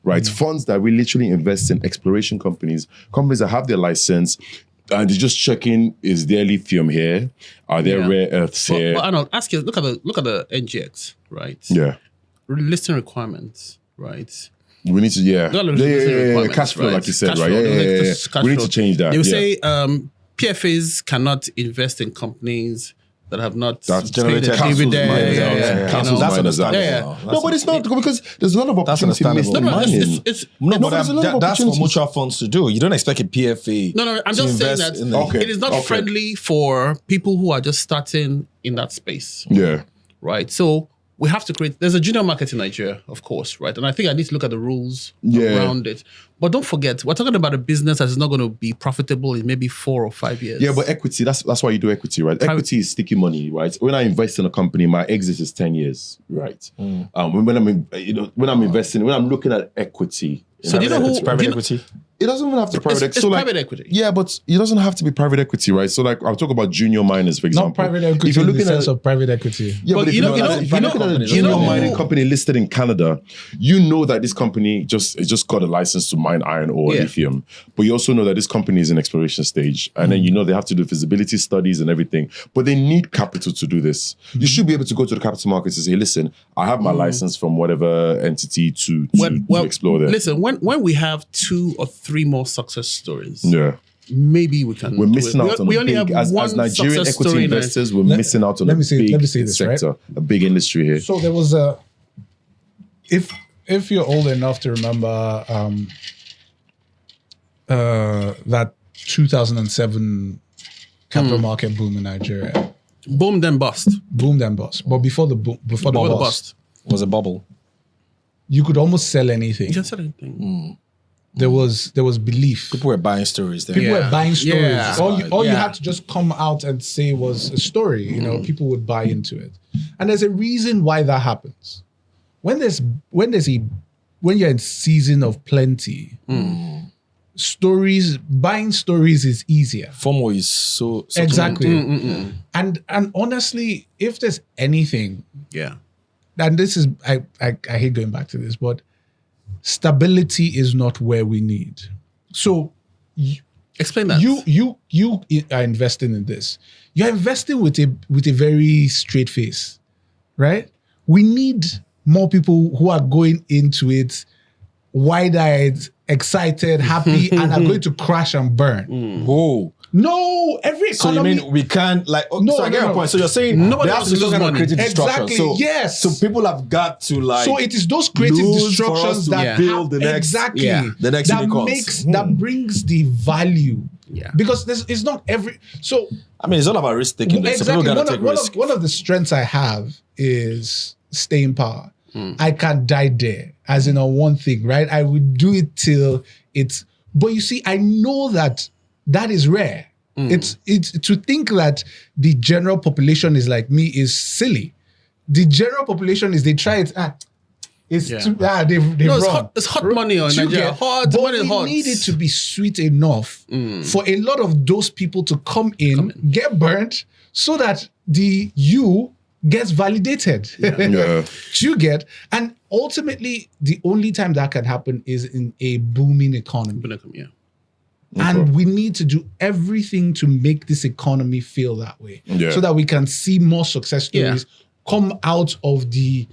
right? Funds that we literally invest in exploration companies that have their license. And they're just checking: is there lithium here? Are there rare earths here? But Arnold, ask you. Look at the NGX, right? Yeah, listing requirements, right? we need to. Cash flow, right? like you said, Cash right? flow, Yeah. We need to change that. They will say PFAs cannot invest in companies that have not That's paid a generated dividend. Council's That's miners out. understandable. No, but it's not because there's a lot of That's opportunity missed in understandable. mining. It's No, but there's a lot of that's for opportunities. mutual funds to do. You don't expect a PFA. No, I'm to just saying invest that in the- it is not friendly for people who are just starting in that space, Yeah. right? So we have to create. There's a junior market in Nigeria, of course, right? And I think I need to look at the rules around it. But don't forget, we're talking about a business that is not going to be profitable in maybe 4 or 5 years. Yeah, but equity, that's why you do equity, right? Equity is sticky money, right? When I invest in a company, my exit is 10 years, right? When I'm investing, when I'm looking at equity. So do you know who? It's private equity. It doesn't even have to be private equity. It's private equity. Yeah, but it doesn't have to be private equity, right? So like I'll talk about junior miners, for example. Not private equity If you're in the looking sense at of private equity. yeah, But but if you you're know- looking at a junior mining company listed in Canada, you know that this company just got a license to mine iron ore or lithium. But you also know that this company is in exploration stage. And then you know they have to do feasibility studies and everything. But they need capital to do this. You should be able to go to the capital markets and say, listen, I have my license from whatever entity to explore there. Listen, when we have 2 or 3 more success stories, maybe we can. We're missing out on we a only big, have as one Nigerian success equity story in investors, we're missing out on a big let me say this, sector, a big industry here. So there was if you're old enough to remember that 2007 capital market boom in Nigeria. Boom, then bust. Boom then bust. But before the boom, before the bust, Was a bubble. you could almost sell anything. You can sell anything. There was belief. People were buying stories there. People were buying stories. Yeah. All you had to just come out and say was a story. You know, people would buy into it. And there's a reason why that happens. When you're in season of plenty, buying stories is easier. FOMO is so Exactly. And honestly, if there's anything, and this is I hate going back to this, but stability is not where we need. So Explain that. you are investing in this. You're investing with a very straight face, right? We need more people who are going into it wide-eyed, excited, happy, and are going to crash and burn. Whoa. No, every So economy. you mean we can't I get your point. So you're saying Nobody there wants has to to be some lose kind of money. creative destruction. Exactly, So, yes. So people have got to So it is those creative lose for us destructions to that build the next the next that unicorns. makes that brings the value. Yeah. Because it's not every so I mean, it's all about risk taking. So exactly. people gotta take risk. One of the strengths I have is staying power. I can't die there, as in on one thing, right? I would do it till it's. But you see, I know that is rare. It's to think that the general population is like me is silly. The general population is they try it. They've run. It's hot money on Nigeria. Hot but money, we hot. need it to be sweet enough for a lot of those people to come in, get burnt, so that the you gets validated. You get, and ultimately, the only time that can happen is in a booming economy. And we need to do everything to make this economy feel that way, so that we can see more success stories come out of the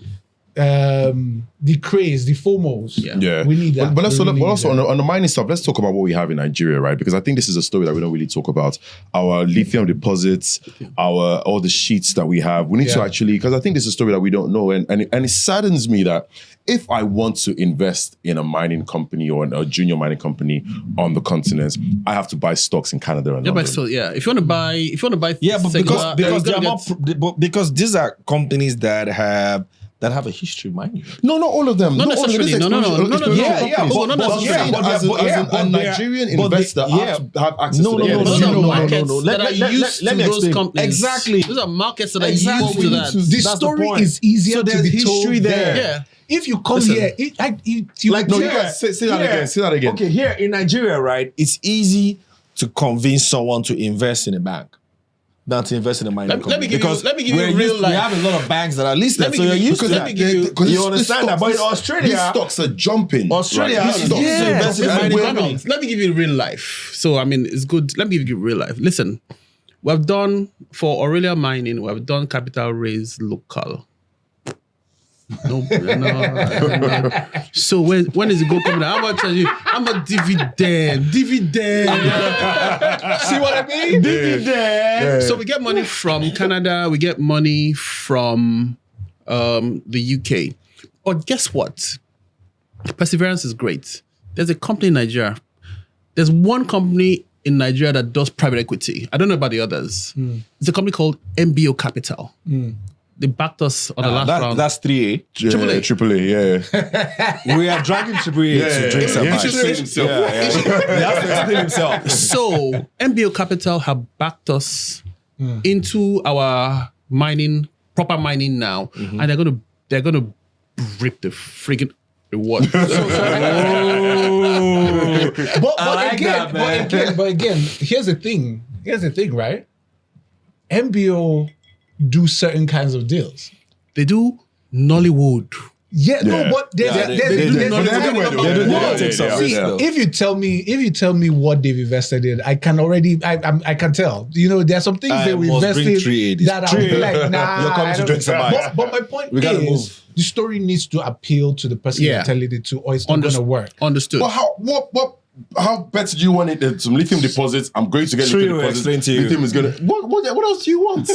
craze, the FOMOs. We need that. But also on the mining stuff, let's talk about what we have in Nigeria, right? Because I think this is a story that we don't really talk about. Our lithium deposits, all the sheets that we have. We need to actually, because I think this is a story that we don't know, and it saddens me that if I want to invest in a mining company or a junior mining company on the continent, I have to buy stocks in Canada and London. But still, if you want to buy, But because these are companies that have that have a history, mind you. No, not all of them. Not all of them. necessarily. There's No. explosion- Yeah, Oh, not necessarily. As a Nigerian investor, I have to have access to Those the are markets no. that are used to those companies. Exactly. Those are markets that are Exactly. used to that. The That's the story point. is easier So to there's be history told there. Yeah. If you come Listen. here, you Like, No, you here- guys say that here- again. Say that again. Okay, here in Nigeria, right, it's easy to convince someone to invest in a bank than to invest in a mining Let me company. give you- let me give you we're real used- life. We have a lot of banks that are listed, Let me so give you're you- used to because that. let me give you- You understand that, but in Australia, these stocks are jumping. Australia right? is These stocks- used to invest in Let mining me- companies. Let me give you real life. So, I mean, it's good. Let me give you real life. Listen, we've done, for Aurelia Mining, we've done capital raise local. No. So when is it going to come down? How much are you? I'm a dividend. See what I mean? Yeah. So we get money from Canada. We get money from the UK. But guess what? Perseverance is great. There's a company in Nigeria. There's one company in Nigeria that does private equity. I don't know about the others. It's a company called MBO Capital. They backed us on the last round. That's 3A. Triple A, yeah. We are dragging AAA to drink some He ice. should explain himself. He has to explain himself. So MBO Capital have backed us into our mining, proper mining now, and they're gonna rip the freaking reward. But again, here's the thing. Right? MBO do certain kinds of deals. They do Nollywood. Yeah, Yeah. no, but there's Yeah, they do Nollywood. take some See, risks, though. if you tell me what they've invested in, I can already I can tell. You know, there are some things I they will must invest bring in 380. that I'll be like, nah. You're coming I to don't- drink some ice. But my point We gotta is, move. the story needs to appeal to the person Yeah. you're telling it to, or it's not going to work. Understood. But how better do you want it? Some lithium deposits. I'm going to get Sure, lithium we'll deposits. explain to you. Lithium is gonna. What else do you want?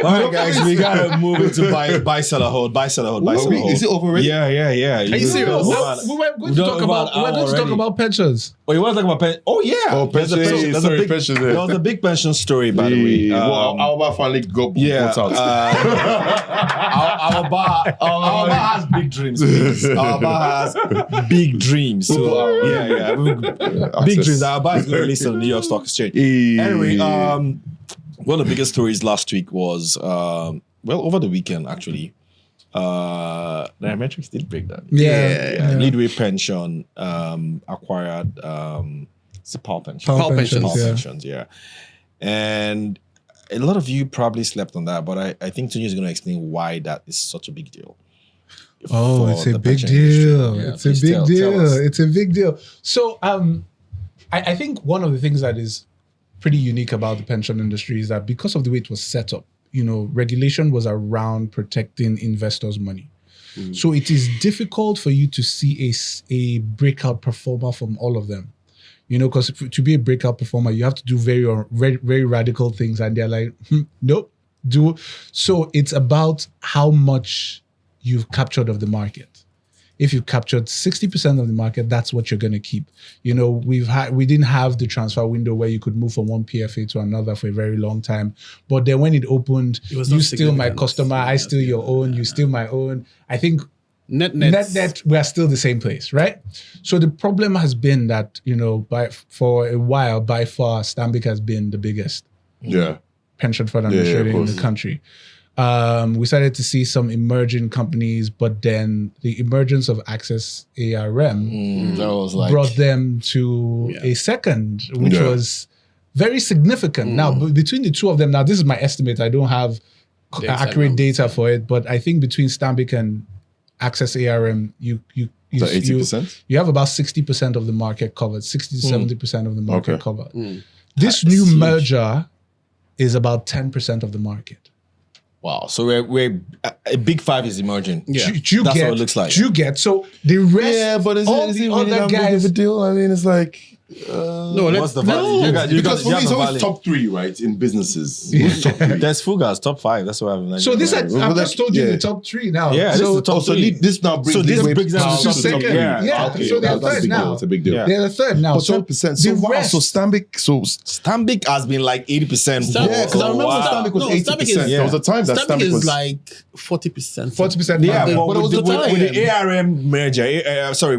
All right, guys, we gotta move into buy, seller, hold. Is it over already? Yeah. Are you serious? We were going to talk about pensions. Oh, you want to talk about pension? Oh, yeah. Oh, There's a pension. there's Sorry, a big, pension. there was a big pension story, by the way. Yeah. Well, our bar finally got Yeah, bought out. our bar has big dreams. Please. Our bar has big dreams. So big dreams. Our bar is going to list on the New York Stock Exchange. Anyway, one of the biggest stories last week was over the weekend actually. Nairametrics did break that. Yeah. Leadway Pension acquired it's a Power Pension. Power pensions, Power yeah. pensions, yeah. And a lot of you probably slept on that, but I think Tunji is going to explain why that is such a big deal. Oh, for it's a the big pension deal. industry. Yeah, It's a please big tell deal. us. It's a big deal. So I think one of the things that is pretty unique about the pension industry is that because of the way it was set up, you know, regulation was around protecting investors' money. So it is difficult for you to see a breakout performer from all of them. You know, because to be a breakout performer, you have to do very radical things, and they're like, nope, do. So it's about how much you've captured of the market. If you've captured 60% of the market, that's what you're going to keep. You know, we didn't have the transfer window where you could move from one PFA to another for a very long time. But then when it opened, was you not steal my significant. customer, I steal your own, you steal my own. I think Net. net, we are still the same place, right? So the problem has been that, you know, for a while, by far, Stanbic has been the biggest Yeah. pension fund of administrator in course. the country. We started to see some emerging companies, but then the emergence of Access ARM That was like brought them to a second, which Yeah. was very significant. Now, between the two of them, now this is my estimate. I don't have The exact accurate numbers. data for it, but I think between Stanbic and Access ARM, you So 80%? you have about 60% of the market covered, 60 to 70% of the market Okay. covered. This new merger is about 10% of the market. wow. So we're a big five is emerging. Yeah. Do you That's get, what it looks like. Do you get? So the rest, Yeah, but is all it the really other that big of guys, a deal? I mean, it's like No, What's the value? Because for me, it's always value. top 3, right, in businesses. Who's top 3? There's Fuga's top 5. That's what I'm. So this, I've just told you yeah. the top 3 now. Yeah, this is so the top So 3. this now brings Leadway brings them Power to to the the second. top 3. Yeah. Okay, So they're that's a third big now. deal. It's a big deal. Yeah. They're the third now. But So 10%. So the wow. rest, So Stambik has been like 80%. Stamp- yeah, because I remember wow. Stambik was No, 80%. Stambik is- There was a time that Stambik Stambik is was like 40%. 40% Yeah, now. but it was with the time. the ARM merger,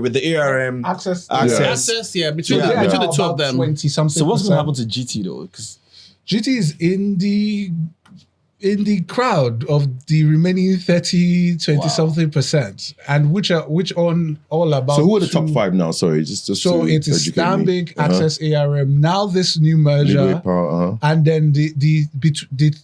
with the ARM Access. Access, yeah, between So the, they're between now the two of about them. 20 something. So what's going to happen to GT though? Because GT is in the crowd of the remaining 20 something percent, and which on all about. So who are the top 5 now? Sorry, just So to it is educate me. Stambik, Access, ARM. Now this new merger, Leadway Power, and then the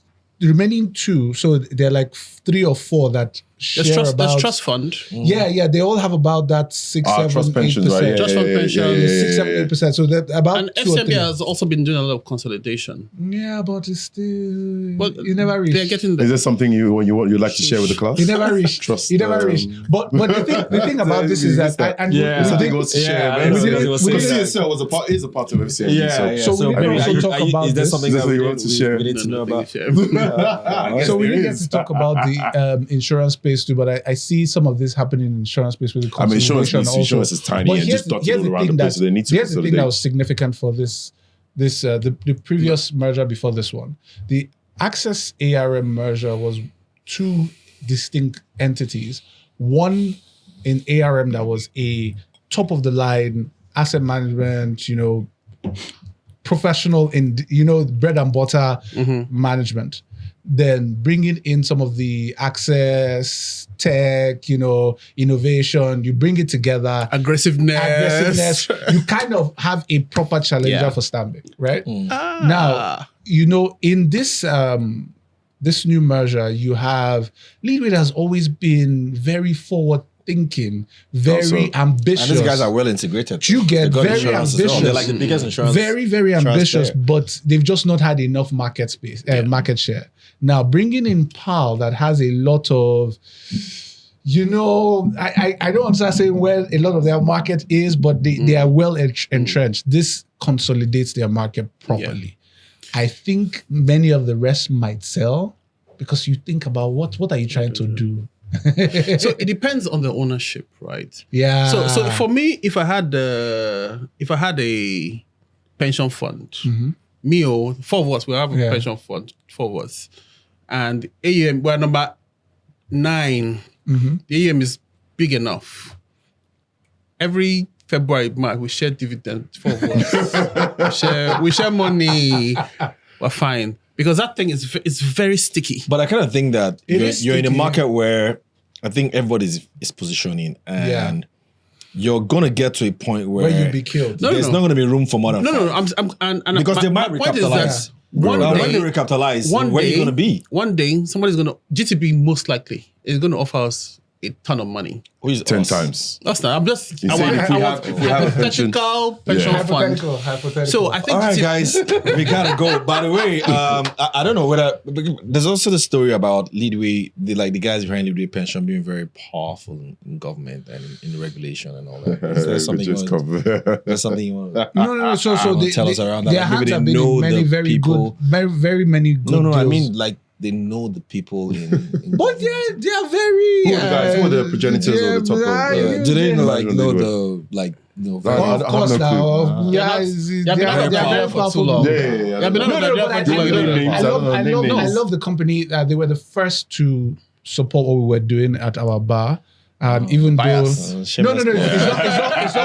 remaining 2. So they're like 3 or 4 that share There's about. trust fund. Yeah, they all have about that 6, 7, trust 8%. pensions, right? Yeah, Trust fund pension. 6, 7, 8%. So that about And 2 or 3. FCMB has also been doing a lot of consolidation. Yeah, but it's still. Well, you never reach. They're getting Is there. there something you'd like to share with the class? You never reach. Trust, You never reach. But the thing about this is that and Yeah. we Something did- goes to share. Yeah, man. we didn't- Because we didn't- CSL is a part of FCMB. yeah. So we didn't also talk about is there this. something Is there that we something you want to share? we need to know about? So we didn't get to talk about the insurance space too, but I see some of this happening in insurance space with the I mean, consolidation also. insurance is tiny But and just dotted all around the place. So they need to here's the thing that consolidate. was significant for the previous merger before this one. The Access ARM merger was 2 distinct entities. One in ARM that was a top of the line asset management, professional in bread and butter management. Then bringing in some of the access, tech, innovation, you bring it together. Aggressiveness. You kind of have a proper challenger Yeah. for Stambik, right? Now, in this this new merger, you have Leadway has always been very forward thinking, very ambitious. And these guys are well integrated. You get They got very insurance as well. ambitious. They're like the biggest insurance. Very, very insurance ambitious, player. but they've just not had enough market space, market share. Now, bringing in PAL that has a lot of, I don't understand saying where a lot of their market is, but they are well entrenched. This consolidates their market properly. I think many of the rest might sell because you think about what are you trying to do? So it depends on the ownership, right? Yeah. So for me, if I had a pension fund, me or 4 of us, we have a Yeah. pension fund, 4 of us, and AUM we're number 9. The AUM is big enough. Every February, March, we share dividend. 4 of us. we share money. We're fine. Because that thing is very sticky. But I kind of think that is you're in a sticky. market where I think everybody is positioning, and you're gonna get to a point where Where you be killed. there's not gonna be room for more than No, five. and Because they might my point is recapitalize. that one When day, they recapitalize, where are you gonna be? One day, somebody's gonna GTB most likely is gonna offer us a ton of money. Who is 10 us? times. That's not. I'm just. You I see, want if we have a pension- hypothetical pension fund. Hypothetical. So I think. All right, guys, we gotta go. By the way, I don't know whether there's also the story about Leadway, the guys behind Leadway Pension being very powerful in government and in regulation and all that. Is there something you want? There's something you want? No. So they tell us around that. Their Like, maybe hands they have been know in many the very people. good, very many good. No, I deals. mean like they know the people in But they are very. Who are the guys? Who are the progenitors or the top of do they know I don't know know. the Of course, now. They're not- They are they've been out of very Nigeria for too powerful. long. Yeah. They've been out of No, Nigeria but for too long. I love the company. They were the first to support what we were doing at our bar. Even bias. though it's not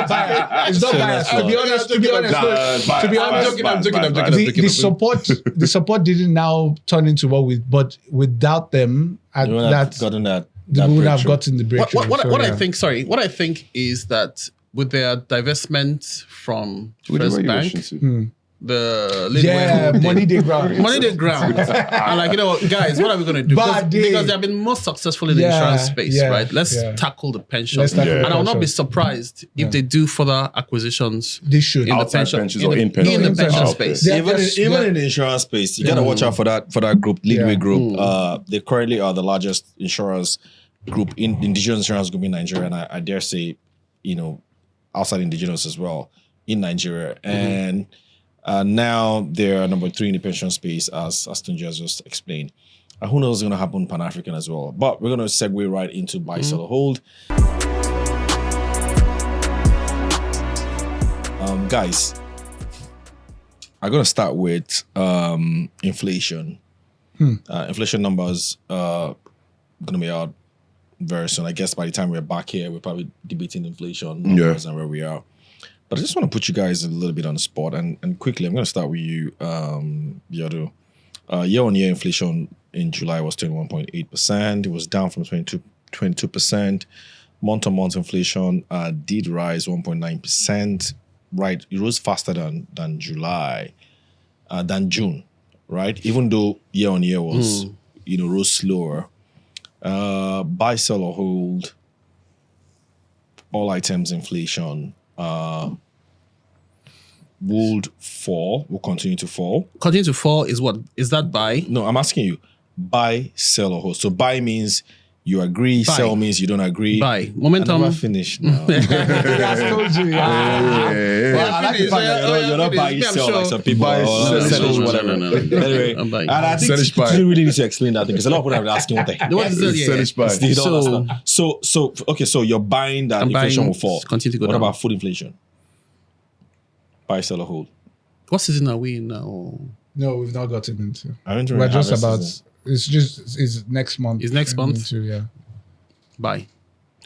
bias. It's not bias. To be honest, I'm joking. the support didn't now turn into what we. But without them, at You would have that gotten that. we would have breakthrough. gotten the breakthrough. What So, I think, what I think is that with their divestment from Where First are you Bank, rushing to? the Yeah, Leadway money they ground. money they ground. And like, guys, what are we going to do? Bad day. Because they have been most successful in the Yeah, insurance space, yeah, right? Let's yeah. tackle the pension. Let's tackle And the I will not be pension. surprised if they do further acquisitions They should. in the Outside pension, pensions or in pension? in the In pension pension. space. Yeah. Even in the insurance space, you gotta watch out for that group, Leadway Yeah. Group. They currently are the largest insurance group indigenous insurance group in Nigeria, and I dare say, outside indigenous as well. in Nigeria. And now they're number 3 in the pension space, as Tunji has just explained. And who knows what's going to happen Pan-African as well. But we're going to segue right into buy, sell, or hold. Guys, I'm going to start with inflation. Inflation numbers are going to be out very soon. I guess by the time we're back here, we're probably debating inflation numbers and where we are. But I just want to put you guys a little bit on the spot. And quickly, I'm going to start with you, Yodo. Year-on-year inflation in July was 21.8%. It was down from 22%. Month-on-month inflation did rise 1.9%. Right, it rose faster than July, than June, right? Even though year-on-year was, rose slower. Buy, sell, or hold. All items inflation would fall, will continue to fall. Continue to fall is what? Is that buy? No, I'm asking you, buy, sell, or hold. So buy means you agree, Buy. sell means you don't agree. Buy. Momentum. I never finished now. I told you. Well, I like the fact that you're not buying, sell like some people. Buy, sell, whatever. No. Anyway, I'm buying. and I think Sellish buy. you really need to explain that thing because a lot of people have been asking what the heck. What is it? Yeah. Sellish buy. They don't understand. So okay, so you're buying that I'm inflation buying, will fall. continue to go What down. about food inflation? Buy, sell, or hold. What season are we in now? No, we've not gotten into. I don't We're just harvest about. season. It's next month. It's next month? Into, yeah. Buy.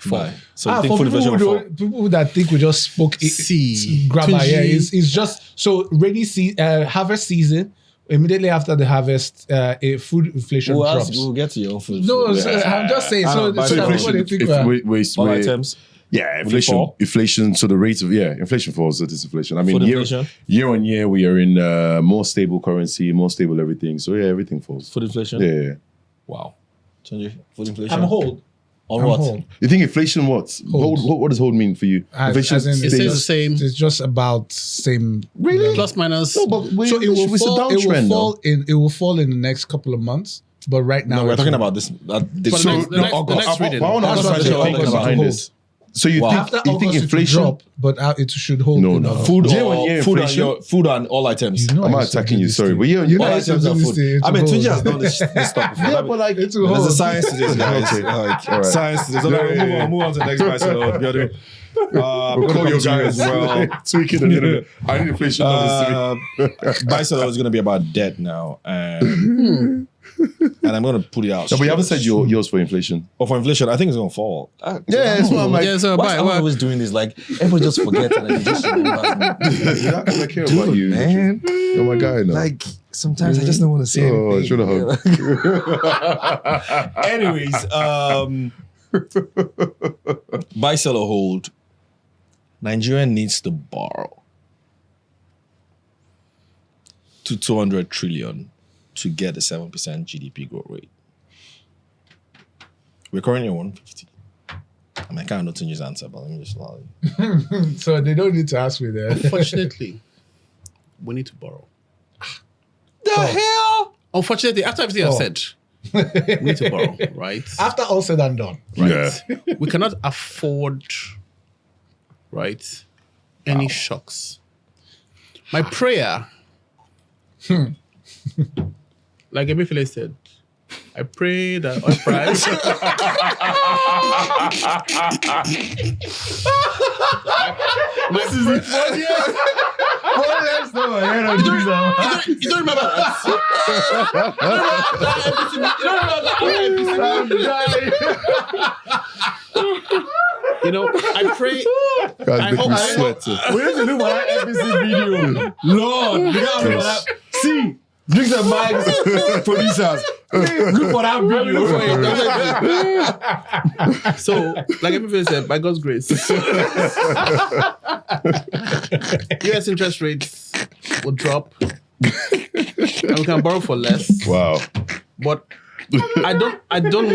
Buy. So you For think food people, inflation will fall? people that think we just spoke grabber, yeah, it's just so harvest season. Immediately after the harvest, a food inflation drops. We'll get to your own food. No, so I'm just saying. So buy so sell. that's what they think. All items. Yeah, Will it fall? inflation. So the rate of inflation falls. So disinflation. I mean, Food inflation? year on year, we are in more stable currency, more stable everything. So everything falls. Food inflation? Yeah. Wow. Tunji, food inflation? I'm hold. On I'm what? hold. You think inflation what? Hold. What does hold mean for you? Inflation As in, It stays- stays the same. It's just about same. Really? Plus minus. No, but So it will it's fall. a downtrend now. It will fall in the next couple of months. But right now, No, we're it's- talking about this. But this the next reading. I want to That's what understand they your call thinking August behind to this. So you Wow. after think you August think inflation? it will drop, but it should hold. No, in no. August. food Year or on year food and inflation? food and all items. You know I'm I not used to attacking do you. this Sorry, thing. but You know All I used to items do are this food. thing. I mean, It will Tunji has hold. done this stuff before. Yeah, but like It will There's a hold. science to this, guys. Okay. Like, All right. science to this. So move on to the next buy, sell, or hold. We'll call your guys as well. tweaking a little bit. I need inflation numbers to Buy, sell, is going to be about debt now, and I'm going to put it out. No, but you haven't said yours for inflation. Or for inflation, I think it's going to fall. Yeah, that's what I'm like. Yeah, so Why buy. am I always doing this? Like everyone just forgets and then just remembers. Yeah, I care about you, man. You're my guy now. Like sometimes I just don't want to say anything. I should have. Anyways, buy, sell, or hold. Nigeria needs to borrow to 200 trillion to get a 7% GDP growth rate. We're currently at 150. I mean, I can't know Tunji's answer, but let me just allow you. So they don't need to ask me there. Unfortunately, we need to borrow. The hell? Unfortunately, after everything I've said, we need to borrow, right? After all said and done, Right. We cannot afford, right, any shocks. My prayer, like Emefiele said, I pray that oil price. This is the funniest. You don't remember that? You know, I pray. Guys, I make hope me I- sweat. We need to do that episode video. Lord, you got to that. See, drinks and mics, producers. Look for that video. So, like everybody said, by God's grace, US interest rates will drop, and we can borrow for less. Wow. But I don't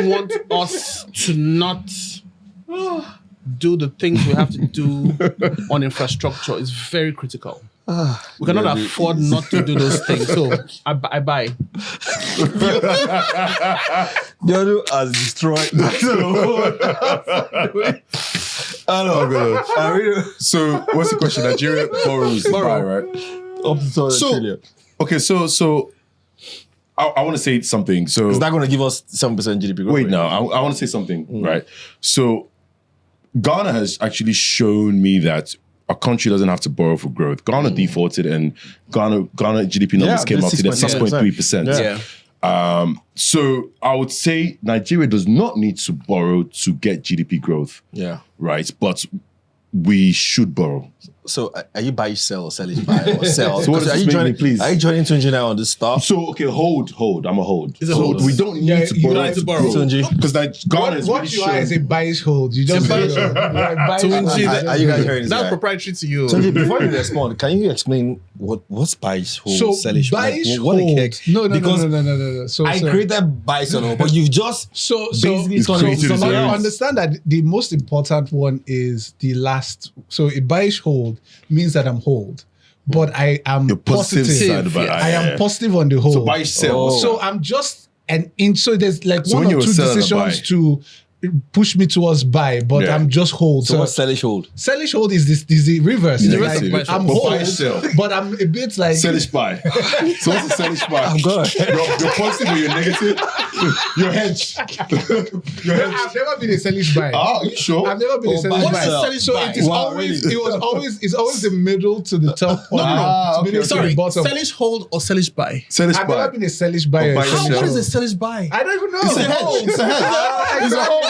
want us to not do the things we have to do on infrastructure. It's very critical. We cannot afford not to do those things. So I buy. Yodu has destroyed. I know. So what's the question? Nigeria borrows buy, right? Up to trillion. Okay, so I want to say something. So Is that going to give us 7% GDP growth? wait, now I want to say something, right? So Ghana has actually shown me that a country doesn't have to borrow for growth. Ghana defaulted, and Ghana GDP numbers came out to 6.3%. Yeah. So I would say Nigeria does not need to borrow to get GDP growth. Yeah. Right, but we should borrow. So are you buy, sell, or sell it, buy, or sell? So what does are this you make joining, me, please? Are you joining Tunji now on this stuff? So okay, hold. I'm a hold. It's a So hold. we don't need to you borrow. don't need to borrow. Because Ghana is What really you are is a shown. buyish hold. You just buyish hold. buyish Are you guys hearing this That's guy? proprietary to you. Tunji, before you respond, can you explain what's buyish hold, So sellish hold? buyish What the hold. heck? No. Because So I created buy sell hold, but you've just So basically It's turning it created into its something own. else. understand that the most important one is the last. So a buyish hold means that I'm hold, but I am The positive side about it. I am positive on the hold. So buy sell. So I'm just an inch. So there's like So one when or you two were selling a decisions buy. to push me towards buy, but Yeah. I'm just hold. So what's sellish hold? sellish hold is the reverse. It's It's the like, reverse. I'm But hold, buy sell. but I'm a bit like Sellish buy. So what's a sellish buy? I'm good. You're positive or you're negative? You're hedge. You're hedge. I've never been a sellish buy. Ah, are you sure? I've never been a Oh, sellish buy buy. sell. Sellish So buy. it is Wow, always really? it's always the middle to the top point. Ah, okay, Middle to Sorry, the bottom. sellish hold or sellish buy? Sellish I've buy. never been a sellish buy. Or or buy a sell. sellish What hold. is a sellish buy? I don't even know. It's a hedge. It's a hedge. It's a hold.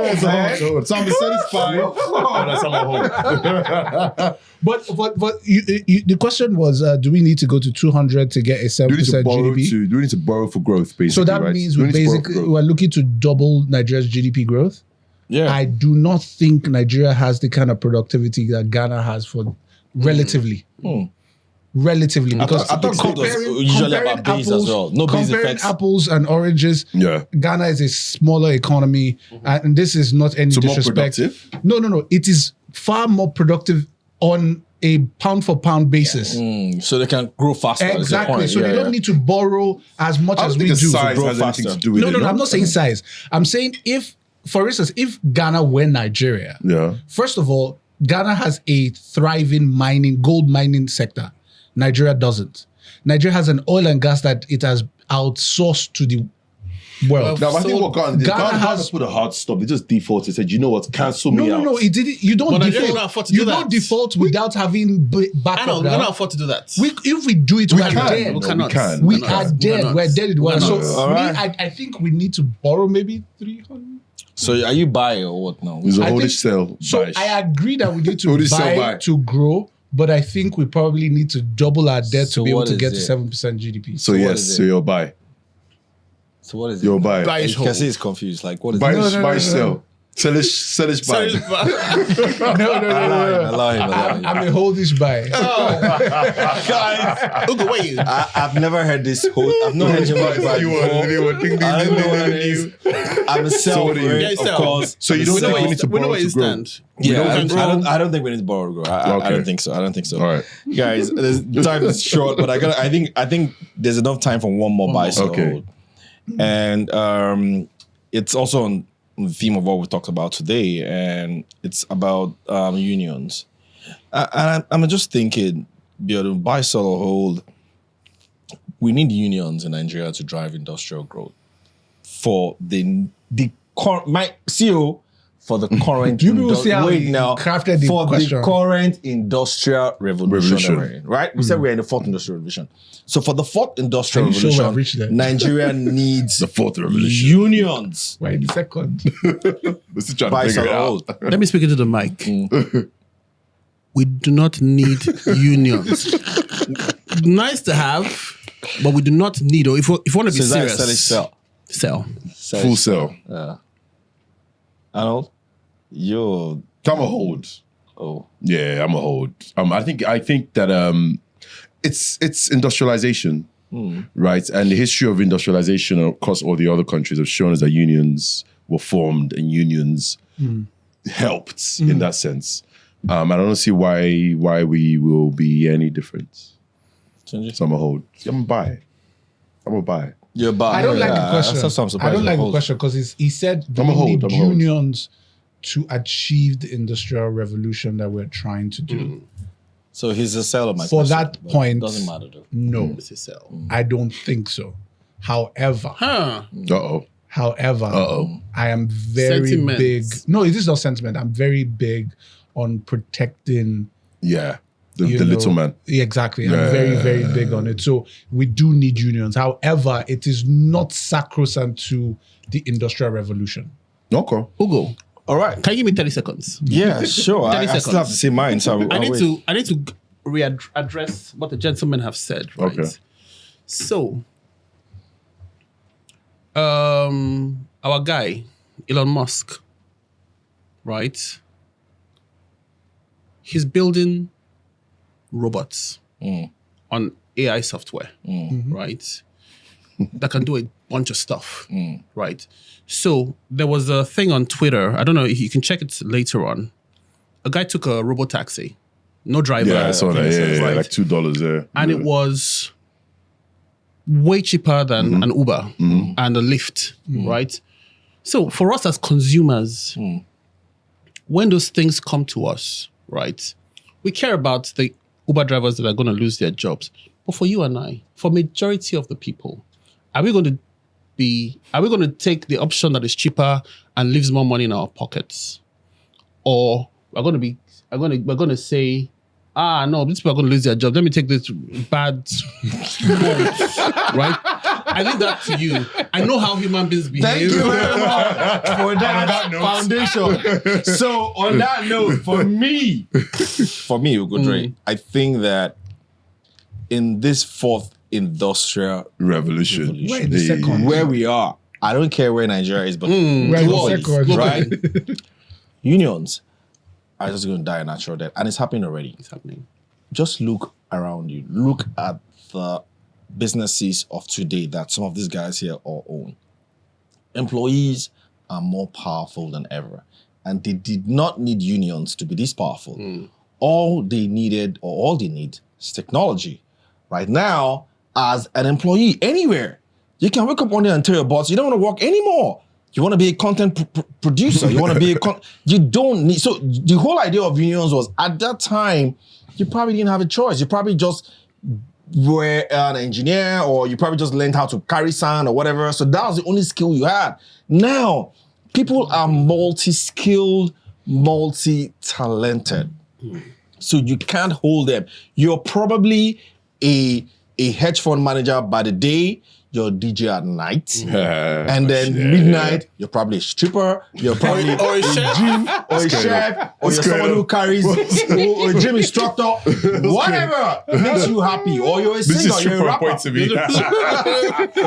It's a hold. So I'm satisfied. That's how I hold. But the question was, do we need to go to 200 to get a 7% GDP? Do we need to borrow for growth, basically? So that right? means Do we need to borrow for basically growth? we're looking to double Nigeria's GDP growth. Yeah. I do not think Nigeria has the kind of productivity that Ghana has for relatively. Relatively, because I thought growth was usually about base as well. No base comparing effects. apples and oranges. Yeah. Ghana is a smaller economy, and this is not any So more disrespect. productive? No. It is far more productive on a pound for pound basis. So they can grow faster. is the Exactly. point. So they don't need to borrow as much I as don't we think the do. size grow has anything faster. to do with it. No. I'm not saying size. I'm saying if, for instance, if Ghana were Nigeria, Yeah. first of all, Ghana has a thriving gold mining sector. Nigeria doesn't. Nigeria has an oil and gas that it has outsourced to the world. Now, I think what Ghana did, Ghana Ghana has- put a hard stop. They just defaulted. Said, you know what, cancel me out. No. It didn't. You don't But Nigeria default. cannot afford to You do don't that. default without having I backup. know, we now. cannot afford to do that. If we do it, we are can. dead. We cannot. can. We cannot. are dead. cannot. We're dead. We So cannot. All right. I think we need to borrow maybe 300. So are you buy or what now? It's a I holy think- sell. So buy. I agree that we need to Hold it, sell, buy buy. to grow, but I think we probably need to double our debt So to be able what to is get to it? 7% GDP. So what yes, is it? so you'll buy. So what is it? You'll buy. Buy You is can hold. see it's confused. Like what is Buy, it? buy, sell. Sellish buy. Sellish buy. No. Allow him. I'm a holdish buy. Guys, Ugo, wait. I've never heard this whole. I've not heard you buy before. I don't know what it is. I'm a sell what for do you- it, Yeah, of sell. course. So you We don't know think where we you need to we know borrow where you to grow? stand. Yeah, don't I don't think we need to borrow. Bro. I Okay. don't think so. I don't think so. All right. Guys, time is short, but I think there's enough time for one more buy sell Okay. hold. And it's also on the theme of what we talked about today, and it's about unions. And I'm just thinking, buy, sell, or hold. We need unions in Nigeria to drive industrial growth for my CEO for the current You people see how he crafted the for question. the current industrial revolution. that Revolution. we're in, right? We said we're in the fourth industrial revolution. So for the fourth industrial Are you sure we revolution, have reached there? Nigeria needs The fourth revolution. unions. We're in the second. We're still trying Buy, to figure sell, it or out. hold. Let me speak into the mic. We do not need unions. Nice to have, but we do not need. Or if you want to be So is that serious, sell? Full sell. Arnold, yo, I'm a hold. oh, Yeah, I'm a hold. I think that it's industrialization, right? And the history of industrialization across all the other countries have shown us that unions were formed and unions helped in that sense. I don't see why we will be any different. Tunji? So I'm a hold. I'm a buy. You're bad. I don't like the question. I don't like the hold. question because he said we I'm a hold, need I'm a hold. unions to achieve the industrial revolution that we're trying to do. So he's a seller, my For question, that but point, doesn't matter though. No, Mr. Sell. I don't think so. However, Uh-oh. I am very Sentiment. big. No, it is not sentiment. I'm very big on protecting Yeah. The you little know, man. yeah, exactly. I'm very, very big on it. So we do need unions. However, it is not sacrosanct to the industrial revolution. Okay. Ugo, All right. can you give me 30 seconds? Yeah, sure. I 30 still seconds. have to say mine. So I need to readdress what the gentlemen have said, right? Okay. So, our guy, Elon Musk, right? He's building robots on AI software, right? That can do a bunch of stuff, right? So there was a thing on Twitter. I don't know. You can check it later on. A guy took a robo taxi, no driver. Yeah, I saw that. Yeah, right? like $2 there. And it was way cheaper than an Uber and a Lyft, right? So for us as consumers, when those things come to us, right, we care about the Uber drivers that are going to lose their jobs. But for you and I, for majority of the people, are we going to take the option that is cheaper and leaves more money in our pockets? Or we're going to say, no, these people are going to lose their job. Let me take this bad quote, right? I leave that to you. I know how human beings behave. Thank you very much for that foundation. So on that note, for me, Ugo Dre, I think that in this fourth industrial Revolution. Where in the second? where we are, I don't care where Nigeria is, but Where in the globally, second? right? Unions are just going to die a natural death, and it's happening already. It's happening. Just look around you. Look at the businesses of today that some of these guys here all own. Employees are more powerful than ever, and they did not need unions to be this powerful. All they needed, or all they need, is technology. Right now, as an employee anywhere, you can wake up one day and tell your boss you don't want to work anymore. You want to be a content producer. You want to be you don't need. So the whole idea of unions was, at that time, you probably didn't have a choice. You probably just were an engineer, or you probably just learned how to carry sand or whatever. So that was the only skill you had. Now, people are multi-skilled, multi-talented. So you can't hold them. You're probably a hedge fund manager by the day, you're a DJ at night, and then midnight, you're probably a stripper, you're probably Or a chef. gym, or a chef, or you're someone who carries, or a gym instructor, whatever makes you happy, or you're a singer, you're a rapper,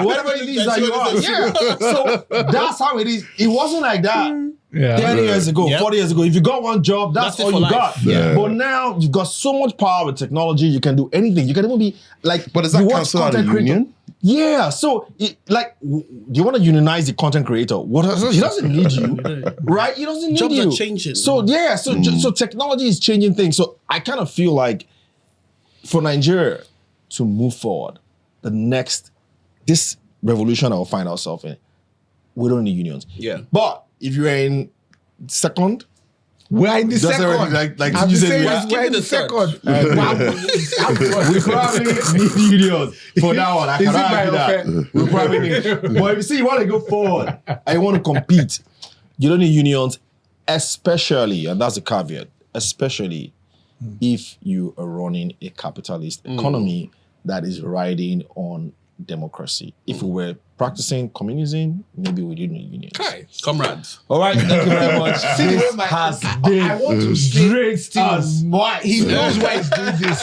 whatever it is that you are. Yeah. So that's how it is. It wasn't like that. 30 years ago, 40 years ago, if you got one job, that's all you got. Yeah. But now you've got so much power with technology, you can do anything. You can even be like, But does that cancel out a union? Yeah, so do you want to unionize the content creator? He doesn't need you, right? He doesn't need Jobs you. are changing. So yeah, so technology is changing things. So I kind of feel like for Nigeria to move forward, this revolution that we'll find ourselves in, we don't need unions. Yeah. But if you're in second, We're in the That's second. already, like I'm you said, saying we're- we're in the second. we probably need unions for that one. I Is it cannot my argue that. We probably need. But if you see you want to go forward, I want to compete. You don't need unions, especially, and that's the caveat, especially if you are running a capitalist economy that is riding on democracy. If we were practicing communism, maybe we didn't need unions. Kai, comrades. All right, thank you very much. This has been I want to say great as much. he knows why he's doing this.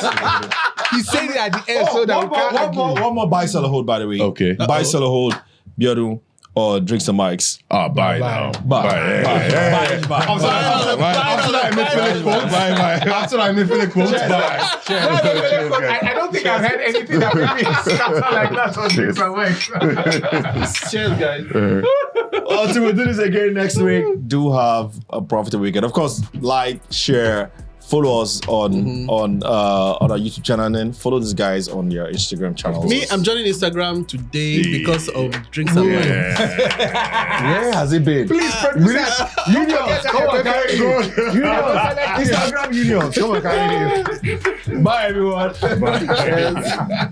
He said it at the end so that we can't argue. one more buy, sell, or hold, by the way. Okay. Buy, sell, or hold, Biodu, or drinks and mics. Bye now. Bye. Bye. Bye. After I make the quote, I don't think I've heard anything that made me scatter like that on Drinks and Mics. Cheers, guys. Until we do this again next week, do have a profitable weekend. Of course, like, share, follow us on our YouTube channel, and then follow these guys on their Instagram channels. Me, I'm joining Instagram today because of drinks and wine. Where has it been? Please, unions, come on, carry it. Instagram unions, come on, carry it. Bye, everyone. Bye.